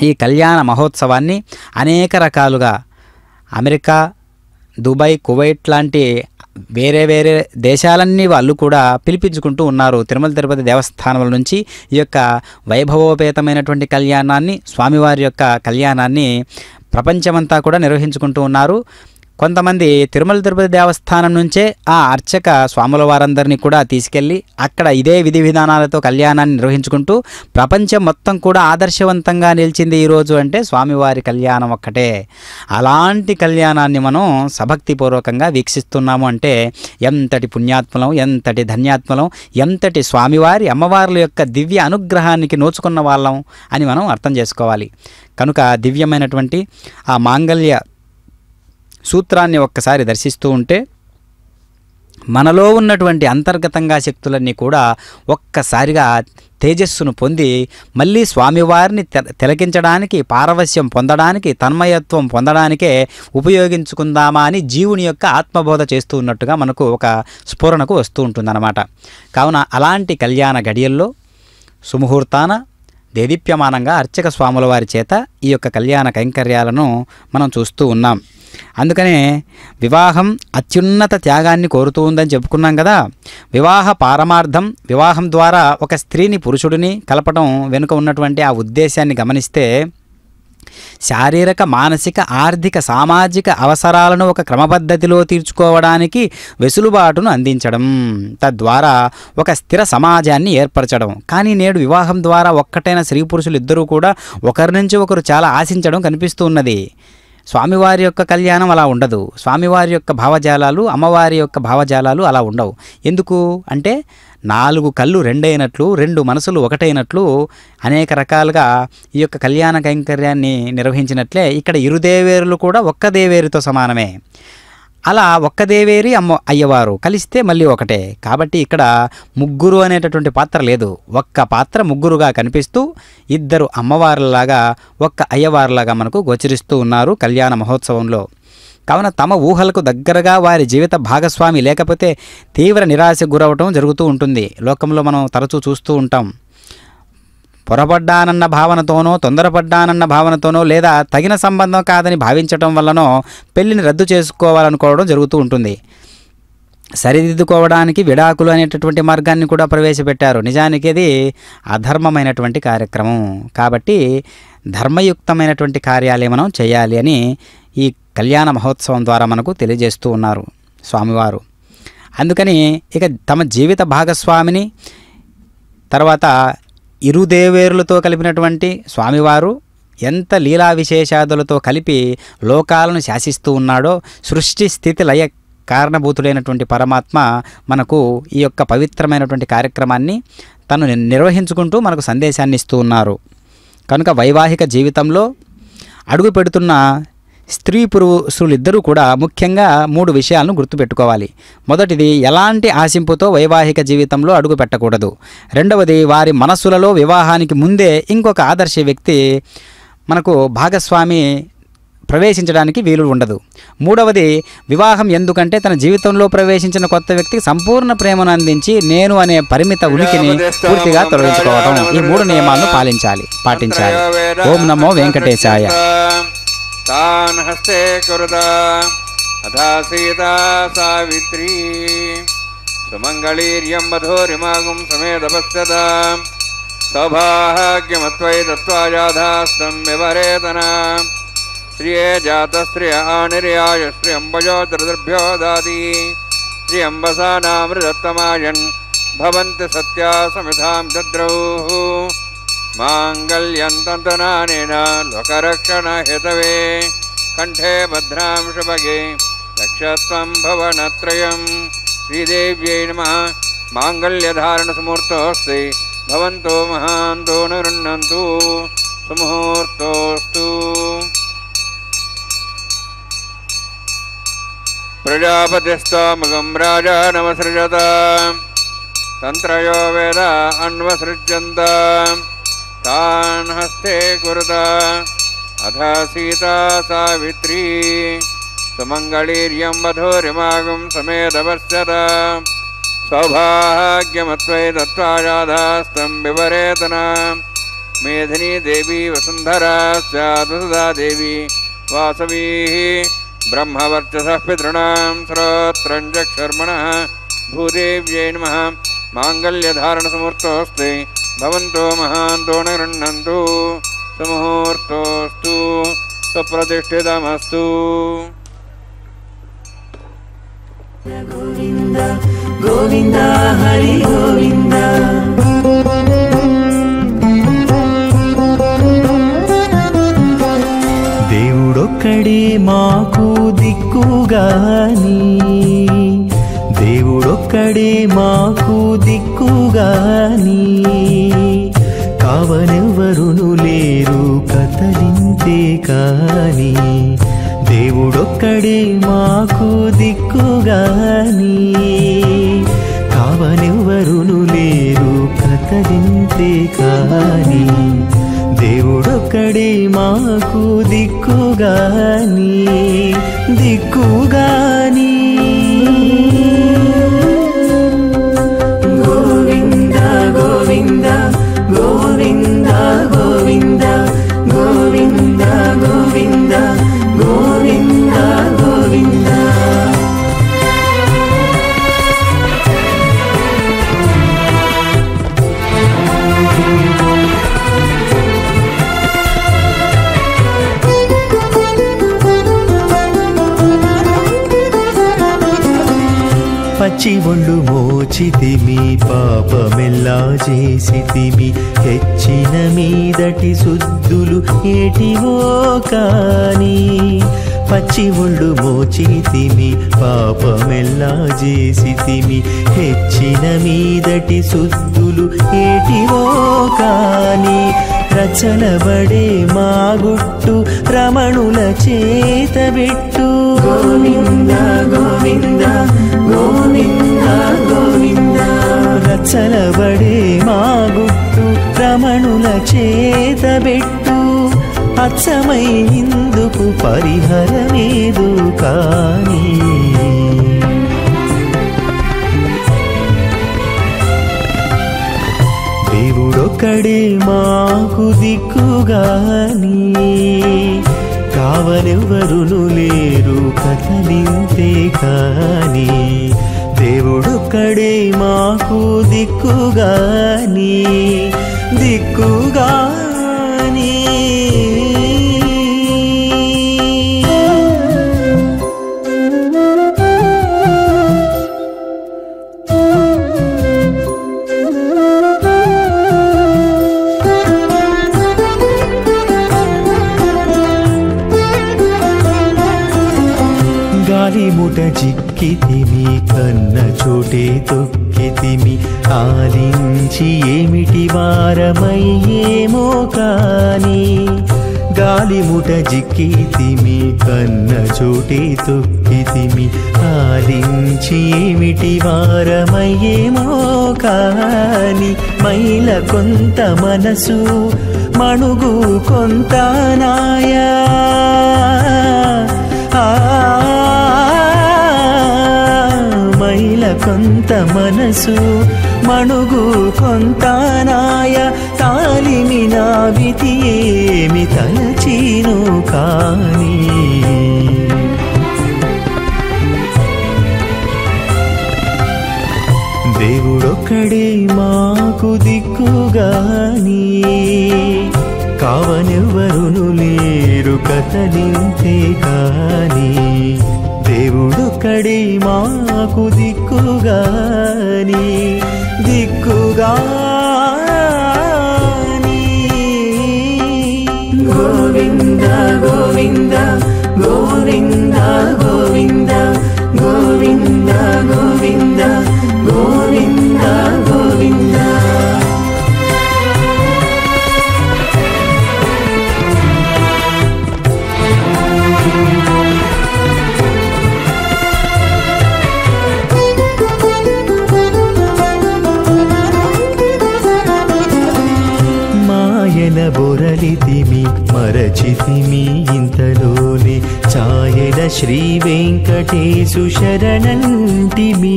S2: ఈ కళ్యాణ మహోత్సవాన్ని అనేక రకాలుగా అమెరికా, దుబాయ్, కువైట్ లాంటి వేరే వేరే దేశాలన్నీ వాళ్ళు కూడా పిలిపించుకుంటూ ఉన్నారు. తిరుమల తిరుపతి దేవస్థానముల నుంచి ఈ యొక్క వైభవోపేతమైనటువంటి కళ్యాణాన్ని, స్వామివారి యొక్క కళ్యాణాన్ని ప్రపంచమంతా కూడా నిర్వహించుకుంటూ ఉన్నారు. కొంతమంది తిరుమల తిరుపతి దేవస్థానం నుంచే ఆ అర్చక స్వాముల వారందరినీ కూడా తీసుకెళ్ళి అక్కడ ఇదే విధి విధానాలతో కళ్యాణాన్ని నిర్వహించుకుంటూ ప్రపంచం మొత్తం కూడా ఆదర్శవంతంగా నిలిచింది ఈరోజు అంటే స్వామివారి కళ్యాణం ఒక్కటే. అలాంటి కళ్యాణాన్ని మనం సభక్తిపూర్వకంగా వీక్షిస్తున్నాము అంటే ఎంతటి పుణ్యాత్మలం, ఎంతటి ధన్యాత్మలం, ఎంతటి స్వామివారి అమ్మవార్ల యొక్క దివ్య అనుగ్రహానికి నోచుకున్న వాళ్ళం అని మనం అర్థం చేసుకోవాలి. కనుక దివ్యమైనటువంటి ఆ మాంగళ్య సూత్రాన్ని ఒక్కసారి దర్శిస్తూ ఉంటే మనలో ఉన్నటువంటి అంతర్గతంగా శక్తులన్నీ కూడా ఒక్కసారిగా తేజస్సును పొంది మళ్ళీ స్వామివారిని తిలకించడానికి, పారవశ్యం పొందడానికి, తన్మయత్వం పొందడానికే ఉపయోగించుకుందామా అని జీవుని యొక్క ఆత్మబోధ చేస్తూ ఉన్నట్టుగా మనకు ఒక స్ఫురణకు వస్తూ ఉంటుందన్నమాట. కావున అలాంటి కళ్యాణ గడియల్లో సుముహూర్తాన దేదీప్యమానంగా అర్చక స్వాముల వారి చేత ఈ యొక్క కళ్యాణ కైంకర్యాలను మనం చూస్తూ ఉన్నాం. అందుకనే వివాహం అత్యున్నత త్యాగాన్ని కోరుతూ ఉందని చెప్పుకున్నాం కదా. వివాహ పారమార్థం, వివాహం ద్వారా ఒక స్త్రీని పురుషుడిని కలపడం వెనుక ఉన్నటువంటి ఆ ఉద్దేశాన్ని గమనిస్తే శారీరక, మానసిక, ఆర్థిక, సామాజిక అవసరాలను ఒక క్రమపద్ధతిలో తీర్చుకోవడానికి వెసులుబాటును అందించడం, తద్వారా ఒక స్థిర సమాజాన్ని ఏర్పరచడం. కానీ నేడు వివాహం ద్వారా ఒక్కటైన స్త్రీ పురుషులు ఇద్దరూ కూడా ఒకరి నుంచి ఒకరు చాలా ఆశించడం కనిపిస్తూ ఉన్నది. స్వామివారి యొక్క కళ్యాణం అలా ఉండదు. స్వామివారి యొక్క భావజాలాలు, అమ్మవారి యొక్క భావజాలాలు అలా ఉండవు. ఎందుకు అంటే 4 కళ్ళు రెండైనట్లు, 2 మనసులు ఒకటైనట్లు అనేక రకాలుగా ఈ యొక్క కళ్యాణ కైంకర్యాన్ని నిర్వహించినట్లే ఇక్కడ ఇరుదేవేరులు కూడా ఒక్క దేవేరితో సమానమే. అలా ఒక్క దేవేరి అయ్యవారు కలిస్తే మళ్ళీ ఒకటే. కాబట్టి ఇక్కడ ముగ్గురు అనేటటువంటి పాత్ర లేదు. ఒక్క పాత్ర ముగ్గురుగా కనిపిస్తూ 2 అమ్మవార్లలాగా, ఒక్క అయ్యవారులాగా మనకు గోచరిస్తూ ఉన్నారు కళ్యాణ మహోత్సవంలో. కావున తమ ఊహలకు దగ్గరగా వారి జీవిత భాగస్వామి లేకపోతే తీవ్ర నిరాశకు గురవటం జరుగుతూ ఉంటుంది. లోకంలో మనం తరచూ చూస్తూ ఉంటాం. పొరపడ్డానన్న భావనతోనో, తొందరపడ్డానన్న భావనతోనో, లేదా తగిన సంబంధం కాదని భావించటం వల్లనో పెళ్లిని రద్దు చేసుకోవాలనుకోవడం జరుగుతూ ఉంటుంది. సరిదిద్దుకోవడానికి విడాకులు అనేటటువంటి మార్గాన్ని కూడా ప్రవేశపెట్టారు. నిజానికి అది అధర్మమైనటువంటి కార్యక్రమం. కాబట్టి ధర్మయుక్తమైనటువంటి కార్యాలే మనం చేయాలి అని ఈ కళ్యాణ మహోత్సవం ద్వారా మనకు తెలియజేస్తూ ఉన్నారు స్వామివారు. అందుకని ఇక తమ జీవిత భాగస్వామిని తర్వాత ఇరుదేవేరులతో కలిపినటువంటి స్వామివారు ఎంత లీలా విశేషాదులతో కలిపి లోకాలను శాసిస్తూ ఉన్నాడో, సృష్టి స్థితి లయ కారణభూతుడైనటువంటి పరమాత్మ మనకు ఈ యొక్క పవిత్రమైనటువంటి కార్యక్రమాన్ని తను నిర్వహించుకుంటూ మనకు సందేశాన్ని ఇస్తూ ఉన్నారు. కనుక వైవాహిక జీవితంలో అడుగు పెడుతున్న స్త్రీ పురుషులిద్దరూ కూడా ముఖ్యంగా 3 విషయాలను గుర్తుపెట్టుకోవాలి. మొదటిది, ఎలాంటి ఆశింపుతో వైవాహిక జీవితంలో అడుగు పెట్టకూడదు. రెండవది, వారి మనస్సులలో వివాహానికి ముందే ఇంకొక ఆదర్శ వ్యక్తి మనకు భాగస్వామి ప్రవేశించడానికి వీలు ఉండదు. మూడవది, వివాహం ఎందుకంటే తన జీవితంలో ప్రవేశించిన కొత్త వ్యక్తికి సంపూర్ణ ప్రేమను అందించి నేను అనే పరిమిత ఉనికిని పూర్తిగా తొలగించుకోవడం. ఈ 3 నియమాలను పాటించాలి. ఓం నమో వెంకటేశాయ.
S1: तान् हस्ते कुरुता अथा सीता सावित्री सुमङ्गलीर्यं वधूरिमागुं समेदपश्यता सौभाग्यमत्वयि दत्त्वाजाधास्तं विवरेतना श्रिये जातश्रिय आनिर्याय श्रियम्बजो दृदृभ्यो दाति श्रियम्बसानामृतत्तमायन् भवन्ति सत्या समिधां दद्रौः माङ्गल्यन्तन्तनानेन लोकरक्षणहेतवे कण्ठे भद्रां शुभगे रक्षत्वं भवनत्रयं श्रीदेव्यै नमः। माङ्गल्यधारणसमुहूर्तोऽस्ति भवन्तो महान्तो न गृह्णन्तु सुमुहूर्तोऽस्तु। प्रजापतिस्त्वमगं राजा नमसृजत तन्त्रयो वेद अन्वसृज्यन्त तान् हस्ते कुरुता अथ सीता सावित्री सुमङ्गलीर्यं वधूरिमागुं समेदपश्यत सौभाग्यमत्वयि दत्त्वाजाधास्तं विवरेतना मेधिनी देवी वसुन्धरा स्यात् वसुधा देवी वासवीः ब्रह्मवर्चसः पितॄणां श्रोत्रं चक्षुर्मणः भूदेव्यै नमः। माङ्गल्यधारणसमुहूर्तोऽस्ति भवन्तो महान्तो न गृह्णन्तु सुमुहूर्तोऽस्तु सुप्रतिष्ठितमस्तु।
S3: गोविन्द गोविन्द हरि गोविन्द। దేవుడొక్కడే మాకు దిక్కుగాని, దేవుడొక్కడే మాకు దిక్కుగాని, కావనెవరును లేరు కదలింతే కాని, దేవుడొక్కడే మాకు దిక్కుగాని, కావనెవరును లేరు కదలింతే కాని, దేవుడొక్కడే మాకు దిక్కుగాని దిక్కుగాని। గోవింద గోవింద గోవింద గోవింద గోవింద గోవింద గోవింద పచ్చి ఒళ్ళు మోచితిమి పాపమెల్లా చేసితిమి తెచ్చిన మీదటి శుద్ధులు ఏటివో కాని పచ్చి ఒళ్ళు మోచితిమి పాపమెల్లా చేసితిమి తెచ్చిన మీదటి శుద్ధులు ఏటివో కాని రచనబడే మా గుట్టు రమణుల చేతబెట్టు
S4: గోవింద గోవింద గోవింద గోవింద
S3: రచనబడే మా గుట్టు రమణుల చేతబెట్టు అచ్చమై ఇందుకు పరిహరమేదు కాని దేవుడొక్కడే మాకు దిక్కుగాని కావలెవ్వరును లేరు కథలింతే కాని దేవుడొక్కడే మాకు దిక్కుగాని దిక్కుగాని గాలిముట చిక్కితిమి కన్న చోటే తొక్కితిమి ఆలించి ఏమిటి వారమయ్యేమో కాని గాలిముట చిక్కితిమి కన్న చోటే తొక్కితిమి ఆలించి ఏమిటి వారమయ్యేమో కాని మైల కొంత మనసు మణుగు కొంత నాయా మైల కొంత మనసు మణుగు కొంత నాయ తాలిమి నావితి ఏమి తలచీను కాని దేవుడొక్కడే మాకు దిక్కుగాని కావనెవ్వరును లేరు కథలింతే కాని దేవుడొక్కడే మాకు దిక్కుగాని దిక్కుగాని
S4: గోవింద గోవింద గోవింద గోవింద గోవింద గోవింద గోవింద గోవింద
S3: మాయల బొరలితిమి మరచితిమి ఇంతలోనే ఛాయల శ్రీ వెంకటేశు శరణంటిమి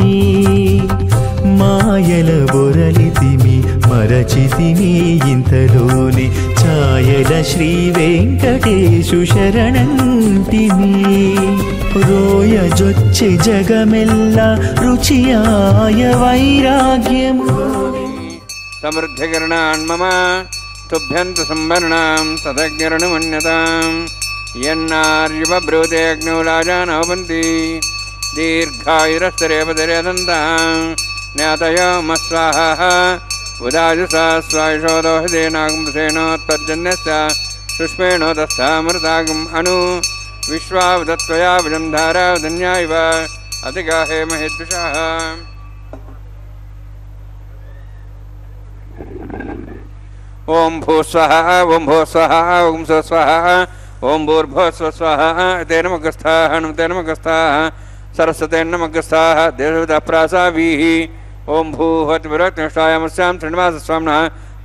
S3: మాయల బొరలితిమి మరచితిమి ఇంతలోనే ఛాయల శ్రీ వెంకటేశు శరణంటిమి రోయజొచ్చె జగమెల్ల రుచియాయ వైరాగ్యము
S1: సమృద్ధికరణాన్మమ తుభ్యంత సంవరణాం సదజ్ఞరణమన్యతాం యన్నార్యుపబ్రూతే అగ్నౌ రాజానవపంతి దీర్ఘాయురస్తరేపతిరేదంతాం జ్ఞాతయో మస్వాహ ఉదాజుసా స్వాయుషోదోహిదేనాగంసేనోత్పర్జన్యస్య సుష్మేణోదస్థామృతాగం అను విశ్వావదత్వయా విజం ధారావధన్యా ఇవ అతిగాహే మహేద్విషాః ఓం భూస్వః ఓం భూస్వః ఓం స్వస్వః ఓం భూర్భువస్వస్వః తేన మగ్గస్థాః తేన మగ్గస్థాః సరస్వతేన మగ్గస్థాః దేవతాప్రాసావీః ఓం భూహోతివిరక్తిష్టాయామస్యాం శ్రీనివాసస్వామినः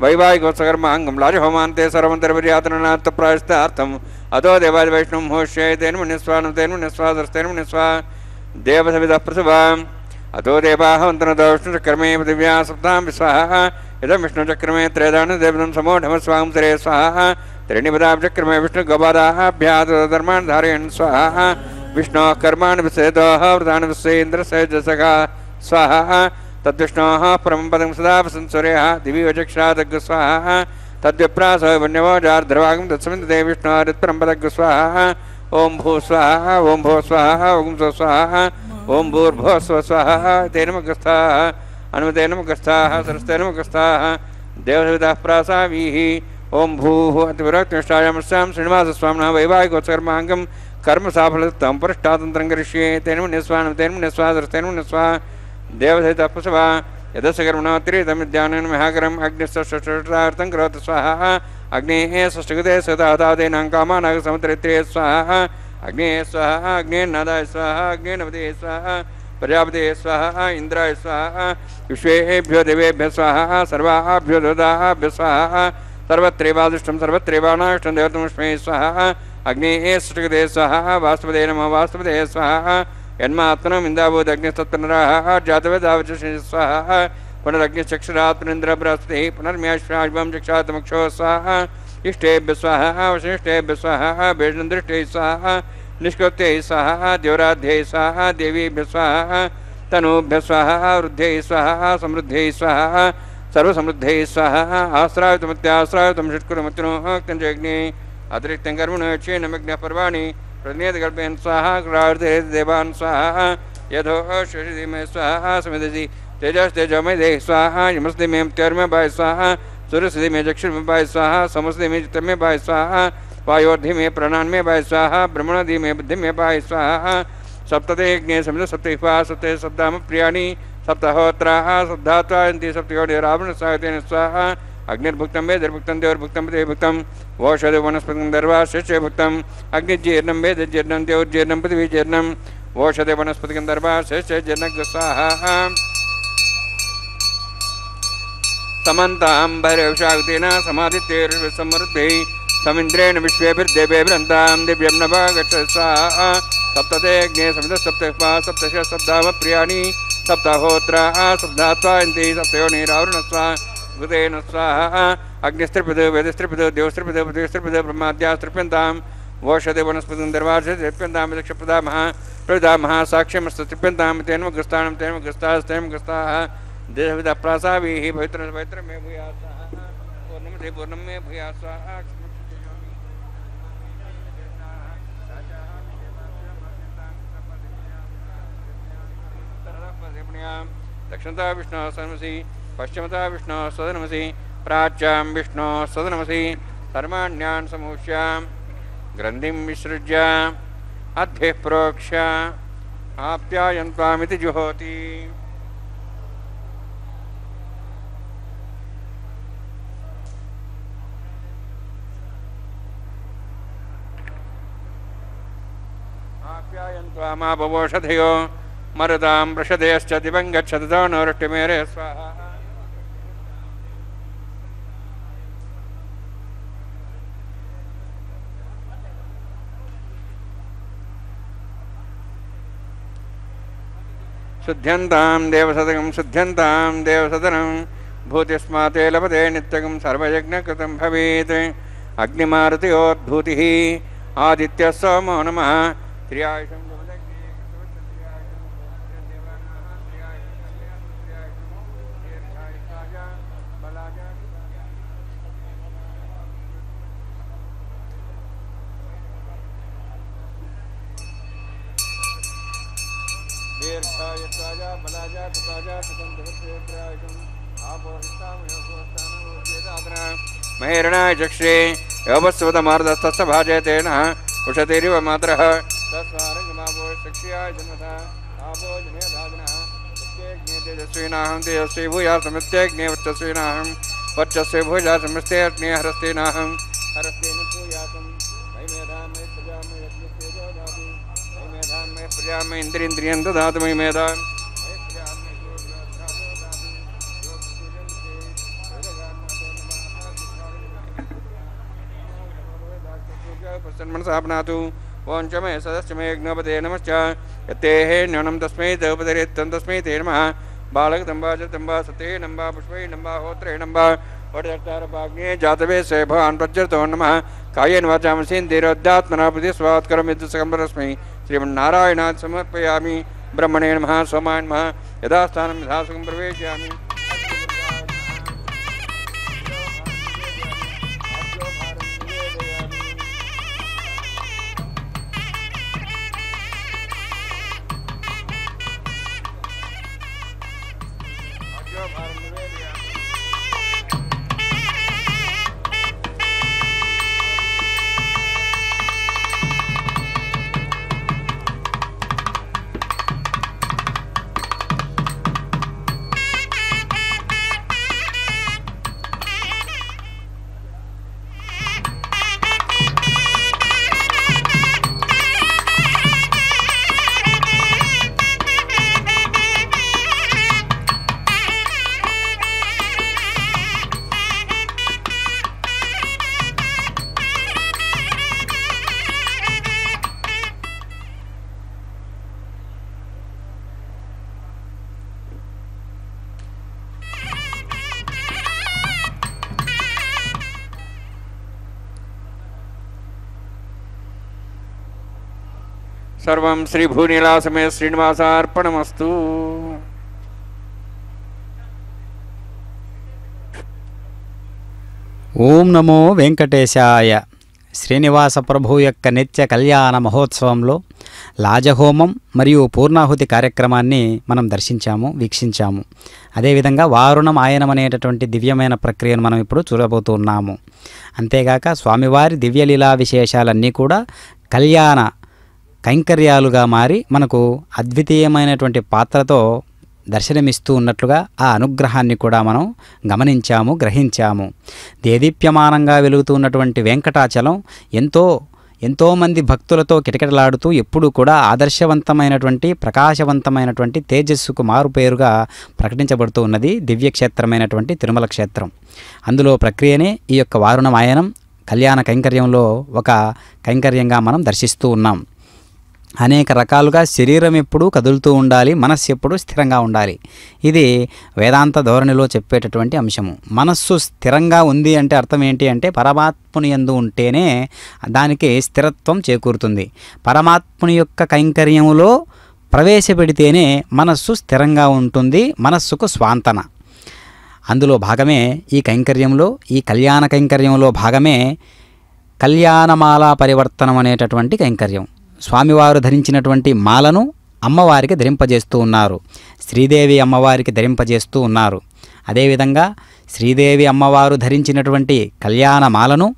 S1: వైవాహికోత్సకర్మాంగం లాజహోమాంతే సర్వంతర్పర్యాతనాత్ప్రాయశ్చిత్తార్థం అతో దేవాది వైష్ణవం హోష్యే తేన మునిస్వానం తేన మునిస్వా సరస్తేన మునిస్వా దేవసవిధः ప్రసవాం అతో దేవాः వంతనతో విష్ణుచక్రమే పృథివ్యా సప్తాం విశ్వాः ఇదం విష్ణుచక్రమే త్రేదాను దేవతం సమోఢమస్వాం సరే స్వాహ త్రీణిపదాచక్రమే విష్ణుగోపాదాభ్యాధర్మాన్ ధారయన్ స్వాహ విష్ణోः కర్మాణి విసేదోः వృతాని విశ్వేంద్రసేజసగా స్వాహ తద్విష్ణోः పరమం పదం సదా వసంసూర్యः దివి వచక్షాదగ్గు స్వాహ తద్విప్రాసో వన్యవోజార్ధ్రవాగం తత్సమిందే విష్ణోరిత్పరం పదగ్గు స్వాహ ఓం భూ స్వాహ ఓం భూ స్వాహ ఓం స్వ స్వాహ ఓం భూర్భువస్వ స్వాహా తేన ముఖస్థాః హనుమతే నమః సరస్తే నమః దేవసవితః ప్రాసావీః ఓం భూః అతివిరక్తిష్టాయామస్యాం శ్రీనివాసస్వామినः వైవాహికోత్సకర్మాంగం కర్మ సాఫలతం పురుష్టాతంత్రం కరిష్యే తేన నిస్వానం తేన నిస్వాదరస్తేన నిస్వా దేవసవితః పశవ యదస్సకర్మణోత్రితమిద్యానం మహాకరం అగ్నిస్తష్టం కరోతు స్వాహా అగ్నేః షష్ఠగతే సదాదాదేనాం కామానాగ సముద్రత్రే స్వాహా అగ్నే స్వాహా అగ్నేర్నాదాయ స్వాహా అగ్నేర్నవదే స్వాహా ప్రజాపతే స్వాహా ఇంద్రాయ స్వాహా విశ్వేభ్యో దేవేభ్య స్వాహా సర్వాభ్యో దేవతాభ్య స్వాహా సర్వత్రైవాదృష్టం సర్వత్రైవానాష్టం దేవతమస్మై స్వాహా అగ్నేః షష్ఠగతే స్వాహా వాస్తవదే నమః వాస్తవదే స్వాహా యన్మాత్మనం ఇందాబోధగ్నిస్తత్పునరాः జాతవేదావచ స్వాహా పునరగ్నిచక్షురాత్మనింద్ర బృహస్పతి పునర్మ్యాశ్వాజ్వం చక్షాతమక్షో స్వాహా ఇష్టేభ్య స్వాహా వశిష్ఠేభ్య స్వాహా భేషదృష్టే స్వాహా నిష్కృత్యై స్వాహా దేవరాధ్యై స్వాహా దేవీభ్య స్వాహా తనూభ్య స్వాహా వృద్ధ్యై స్వాహా సమృద్ధ్యై స్వాహా సర్వసమృద్ధ్యై స్వాహా ఆశ్రాయుతమత్యాశ్రాయుతం షట్కురమత్యునోక్తంజగ్ని అతిరిక్తం కర్మణో క్షీణమగ్నః పర్వాణి ప్రజ్ఞేతకల్పయన్ స్వాహా క్రార్తే దేవాన్ స్వాహా యథో శశిమే స్వాహా సమిదసి तेजस्तेजमय देह स्वाहा यमस्ते में त्यार में बाय स्वाहा सूर्यस्ते में दक्षिण में बाय स्वाहा समस्ते में चित्त में बाय स्वाहा वायोधि में प्राणान में बाय स्वाहा ब्रह्मणादि में बुद्धि में बाय स्वाहा सप्तते ज्ञे समित सप्तहिपा सप्ते सप्ताम प्रियाणि सप्तहोत्राः सप्तात्वायन्ति सप्तयोनि रावण सायतेन स्वाहा अग्निर्भुक्तं वेदिर्भुक्तं देवर्भुक्तं देवभुक्तं वोषधि वनस्पतिं दर्वा शिष्य भुक्तं अग्निजीर्णं वेदजीर्णं देवजीर्णं पृथ्वीजीर्णं वोषधि वनस्पतिं दर्वा शिष्य जीर्णं स्वाहा समन्तां भैरवशाक्तेन समादित्यैर्विसमृद्धिः समिन्द्रेण विश्वेभिर्देवेभिरन्तां दिव्यं नभः गच्छ स्वाहा सप्तते अग्ने समितः सप्तहिपा सप्तश सप्ताम प्रियाणि सप्तहोत्राः सप्तात्वायन्ति सप्तयोनिरावृण स्वाहा गुदेन स्वाहा अग्निस्त्रिपद वेदस्त्रिपद देवस्त्रिपद पृथ्वीस्त्रिपद ब्रह्माद्यास्त्रिप्यन्तां वोषधे वनस्पतिं दर्वार्षत्रिप्यन्तां प्रपितामहः साक्ष्यमस्तत्रिप्यन्तां तेन ग्रस्तानं तेन ग्रस्तास्तेन ग्रस्ताः देवविदा प्रासावीः पवित्र पवित्र में भूयात् पूर्णमते पूर्णम में भूयात् स्वाहा दक्षिणता विष्णु सदनमसि पश्चिमता विष्णु सदनमसि प्राच्यां विष्णु सदनमसि सर्वाण्यान् समूष्यां ग्रन्थिं विसृज्य अद्भिः प्रोक्ष्य आप्यायन्त्वामिति जुहोति आप्यायन्त्वामापवोषधयो मरुतां वृषधयश्च दिवं गच्छतो नोरष्टिमेरे स्वाहा शुद्ध्यन्तां देवसदनं भूतिस्माते लभते नित्यं सर्वयज्ञकृतं भवेत् अग्निमारुतयोद्भूतिः आदित्यः सोमो नमः त्र्यायुषं महेरणाय चक्षे योपस्वतमार्दस्तस्य भाजयतेन उषतिरिव मातरः तस्वारङ्गमावो चक्ष्याय जन्मथा आपो जनेधाग्नः प्रत्येग्ने तेजस्विनाहं तेजस्वी भूया समित्यग्ने वर्चस्विनाहं वर्चस्वी भूया समिस्ते अग्ने हरस्तेनाहं हरस्तेन भूयासं मयि मेधां मयि प्रजां मयि यज्ञस्तेजो ददाति मयि मेधां मयि प्रजां मयि इन्द्रियं ददातु मयि मेधां मनसापनातु ओं च मे सदस्य मे यज्ञपते नमश्च यत्तेः न्यूनं तस्मै देवपतिरेत्तं तस्मै ते नमः बालकदम्बा च तम्बा सते नम्बा पुष्पै नम्बा होत्रे नम्बा वटदट्टारपाग्ने जातवे से भवान् प्रज्वरतो नमः कायेन वाचा मनसेन्द्रियोऽध्यात्मना बुद्धिस्वात्करं यद्दुस्सकम्बरस्मै श्रीमन्नारायणात् समर्पयामि ब्रह्मणे नमः सोमाय नमः यदा स्थानं यथा सुखं प्रवेशयामि సర్వం శ్రీ భూనీలాసమే శ్రీనివాసార్పణమస్తు.
S2: ఓం నమో వెంకటేశాయ. శ్రీనివాస ప్రభు యొక్క నిత్య కళ్యాణ మహోత్సవంలో లాజహోమం మరియు పూర్ణాహుతి కార్యక్రమాన్ని మనం దర్శించాము, వీక్షించాము. అదేవిధంగా వారుణం ఆయనం అనేటటువంటి దివ్యమైన ప్రక్రియను మనం ఇప్పుడు చూడబోతున్నాము. అంతేగాక స్వామివారి దివ్యలీలా విశేషాలన్నీ కూడా కళ్యాణ కైంకర్యాలుగా మారి మనకు అద్వితీయమైనటువంటి పాత్రతో దర్శనమిస్తూ ఉన్నట్లుగా ఆ అనుగ్రహాన్ని కూడా మనం గమనించాము, గ్రహించాము. దేదీప్యమానంగా వెలుగుతున్నటువంటి వెంకటాచలం ఎంతోమంది భక్తులతో కిటకిటలాడుతూ ఎప్పుడూ కూడా ఆదర్శవంతమైనటువంటి ప్రకాశవంతమైనటువంటి తేజస్సుకు మారుపేరుగా ప్రకటించబడుతూ ఉన్నది దివ్యక్షేత్రమైనటువంటి తిరుమల క్షేత్రం. అందులో ప్రక్రియనే ఈ యొక్క వారుణమాయనం కళ్యాణ కైంకర్యంలో ఒక కైంకర్యంగా మనం దర్శిస్తూ ఉన్నాం. అనేక రకాలుగా శరీరం ఎప్పుడూ కదులుతూ ఉండాలి, మనస్సు ఎప్పుడూ స్థిరంగా ఉండాలి. ఇది వేదాంత ధోరణిలో చెప్పేటటువంటి అంశము. మనస్సు స్థిరంగా ఉంది అంటే అర్థం ఏంటి అంటే పరమాత్ముని యందు ఉంటేనే దానికి స్థిరత్వం చేకూరుతుంది. పరమాత్ముని యొక్క కైంకర్యములో ప్రవేశపెడితేనే మనస్సు స్థిరంగా ఉంటుంది, మనస్సుకు స్వాంతన. అందులో భాగమే ఈ కైంకర్యంలో, ఈ కళ్యాణ కైంకర్యంలో భాగమే కళ్యాణమాలా పరివర్తనం అనేటటువంటి కైంకర్యం. స్వామివారు ధరించినటువంటి మాలను అమ్మవారికి ధరింపజేస్తూ ఉన్నారు, శ్రీదేవి అమ్మవారికి ధరింపజేస్తూ ఉన్నారు. అదేవిధంగా శ్రీదేవి అమ్మవారు ధరించినటువంటి కళ్యాణమాలను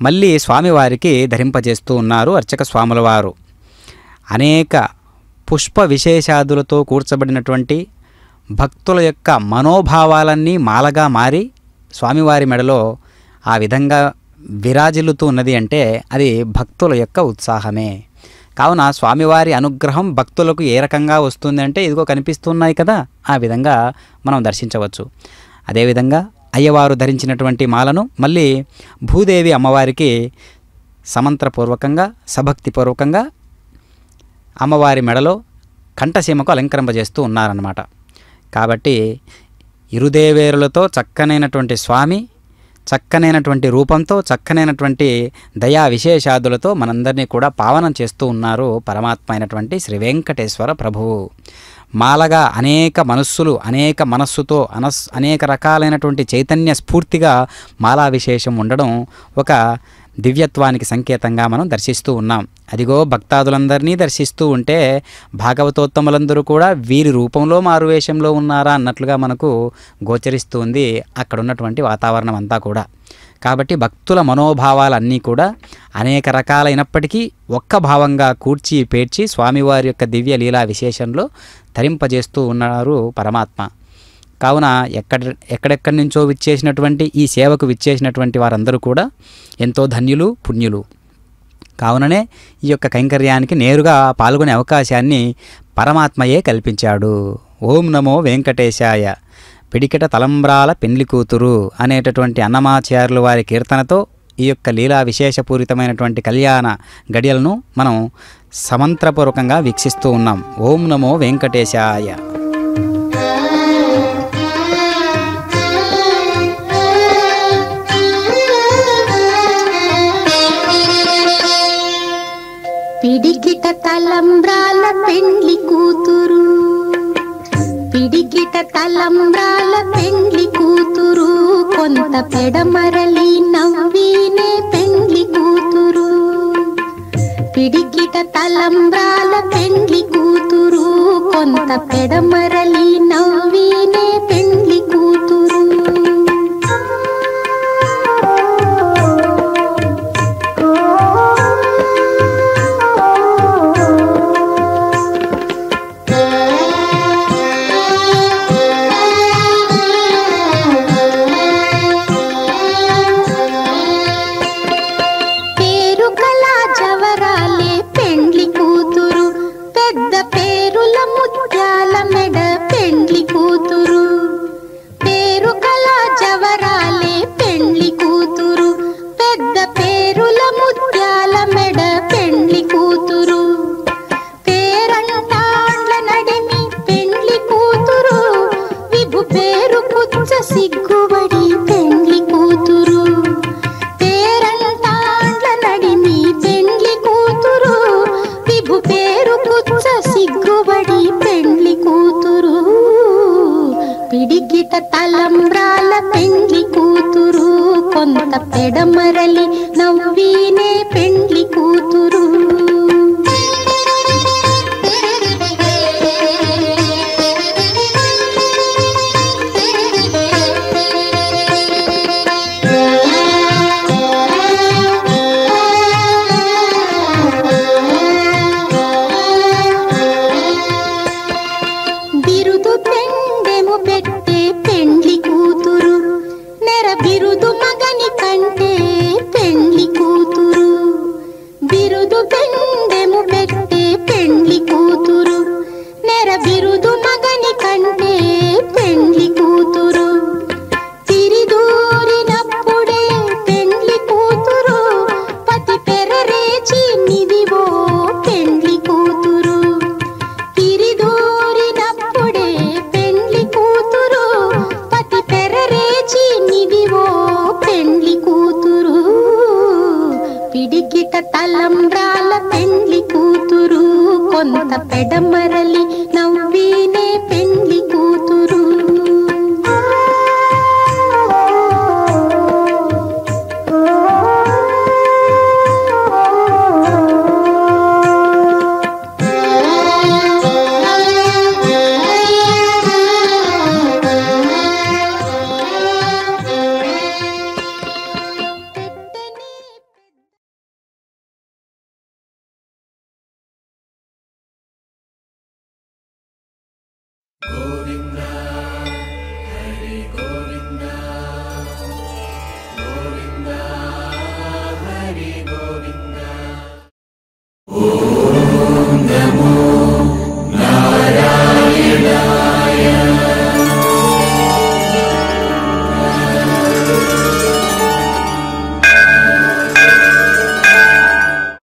S2: మళ్ళీ స్వామివారికి ధరింపజేస్తూ ఉన్నారు అర్చక స్వాముల వారు. అనేక పుష్ప విశేషాదులతో కూర్చబడినటువంటి భక్తుల యొక్క మనోభావాలన్నీ మాలగా మారి స్వామివారి మెడలో ఆ విధంగా విరాజిల్లుతూ ఉన్నది అంటే అది భక్తుల యొక్క ఉత్సాహమే. కావున స్వామివారి అనుగ్రహం భక్తులకు ఏ రకంగా వస్తుంది అంటే ఇదిగో కనిపిస్తున్నాయి కదా, ఆ విధంగా మనం దర్శించవచ్చు. అదేవిధంగా అయ్యవారు ధరించినటువంటి మాలను మళ్ళీ భూదేవి అమ్మవారికి సమంత్రపూర్వకంగా సభక్తిపూర్వకంగా అమ్మవారి మెడలో కంఠసీమకు అలంకరింపజేస్తూ ఉన్నారన్నమాట. కాబట్టి ఇరుదేవేరులతో చక్కనైనటువంటి స్వామి చక్కనైనటువంటి రూపంతో చక్కనైనటువంటి దయా విశేషాదులతో మనందరినీ కూడా పావనం చేస్తూ ఉన్నారు పరమాత్మ అయినటువంటి శ్రీ వెంకటేశ్వర ప్రభువు. మాలగా అనేక మనస్సులు అనేక మనస్సుతో అనేక రకాలైనటువంటి చైతన్య స్ఫూర్తిగా మాలా విశేషం ఉండడం ఒక దివ్యత్వానికి సంకేతంగా మనం దర్శిస్తూ ఉన్నాం. అదిగో భక్తాదులందరినీ దర్శిస్తూ ఉంటే భాగవతోత్తములందరూ కూడా వీరి రూపంలో మారువేషంలో ఉన్నారా అన్నట్లుగా మనకు గోచరిస్తుంది అక్కడ ఉన్నటువంటి వాతావరణం అంతా కూడా. కాబట్టి భక్తుల మనోభావాలన్నీ కూడా అనేక రకాలైనప్పటికీ ఒక్క భావంగా కూర్చి పేర్చి స్వామివారి యొక్క దివ్య లీలా విశేషంలో తరింపజేస్తూ ఉన్నారు పరమాత్మ. కావున ఎక్కడెక్కడి నుంచో విచ్చేసినటువంటి ఈ సేవకు విచ్చేసినటువంటి వారందరూ కూడా ఎంతో ధన్యులు, పుణ్యులు. కావుననే ఈ యొక్క కైంకర్యానికి నేరుగా పాల్గొనే అవకాశాన్ని పరమాత్మయే కల్పించాడు. ఓం నమో వెంకటేశాయ. పిడికిట తలంబ్రాల పెండ్లి కూతురు అనేటటువంటి అన్నమాచార్యుల వారి కీర్తనతో ఈ యొక్క లీలా విశేషపూరితమైనటువంటి కళ్యాణ గడియలను మనం సమంత్రపూర్వకంగా వీక్షిస్తూ ఉన్నాం. ఓం నమో వెంకటేశాయ.
S5: పిడికిట తలంబ్రాల పెండ్లి కూతురు, పిడికిట తలంబ్రాల పెండ్లి కూతురు, కొంత పెడమరలి నవ్వినే పెండ్లి కూతురు. పిడికిట తలంబ్రాల పెండ్లి కూతురు, కొంత పెడమరలి నవ్వినే పెండ్లి కూతురు. ముత్యాల మెడ పెండ్లి కూతురు. పెడమరలి నవ్వీనే పెండ్లి కూతురు. బిరుదు పెండెము పెట్టే పెండ్లి కూతురు, నెర బిరుదు మగని కంటే పెండ్లి కూతురు. బిరుదు పెండెము పెట్టే పెండ్లి కూతురు, నెర బిరుదు మగని కంటే పెండ్లి కూతురు. తిరిదూరినప్పుడే పెండ్లి కూతురు, పతి పెరరేచి నిదివో పెండ్లి కూతురు. తిరిదూరినప్పుడే పెండ్లి కూతురు, పతి పెరరేచి నిదివో పెండ్లి కూతురు. పిడికిట తలంబ్రాల పెండ్లి కూతురు, కొంత పెడమరలి నవ్వీనే పెండ్లి కూతురు.
S4: ఓ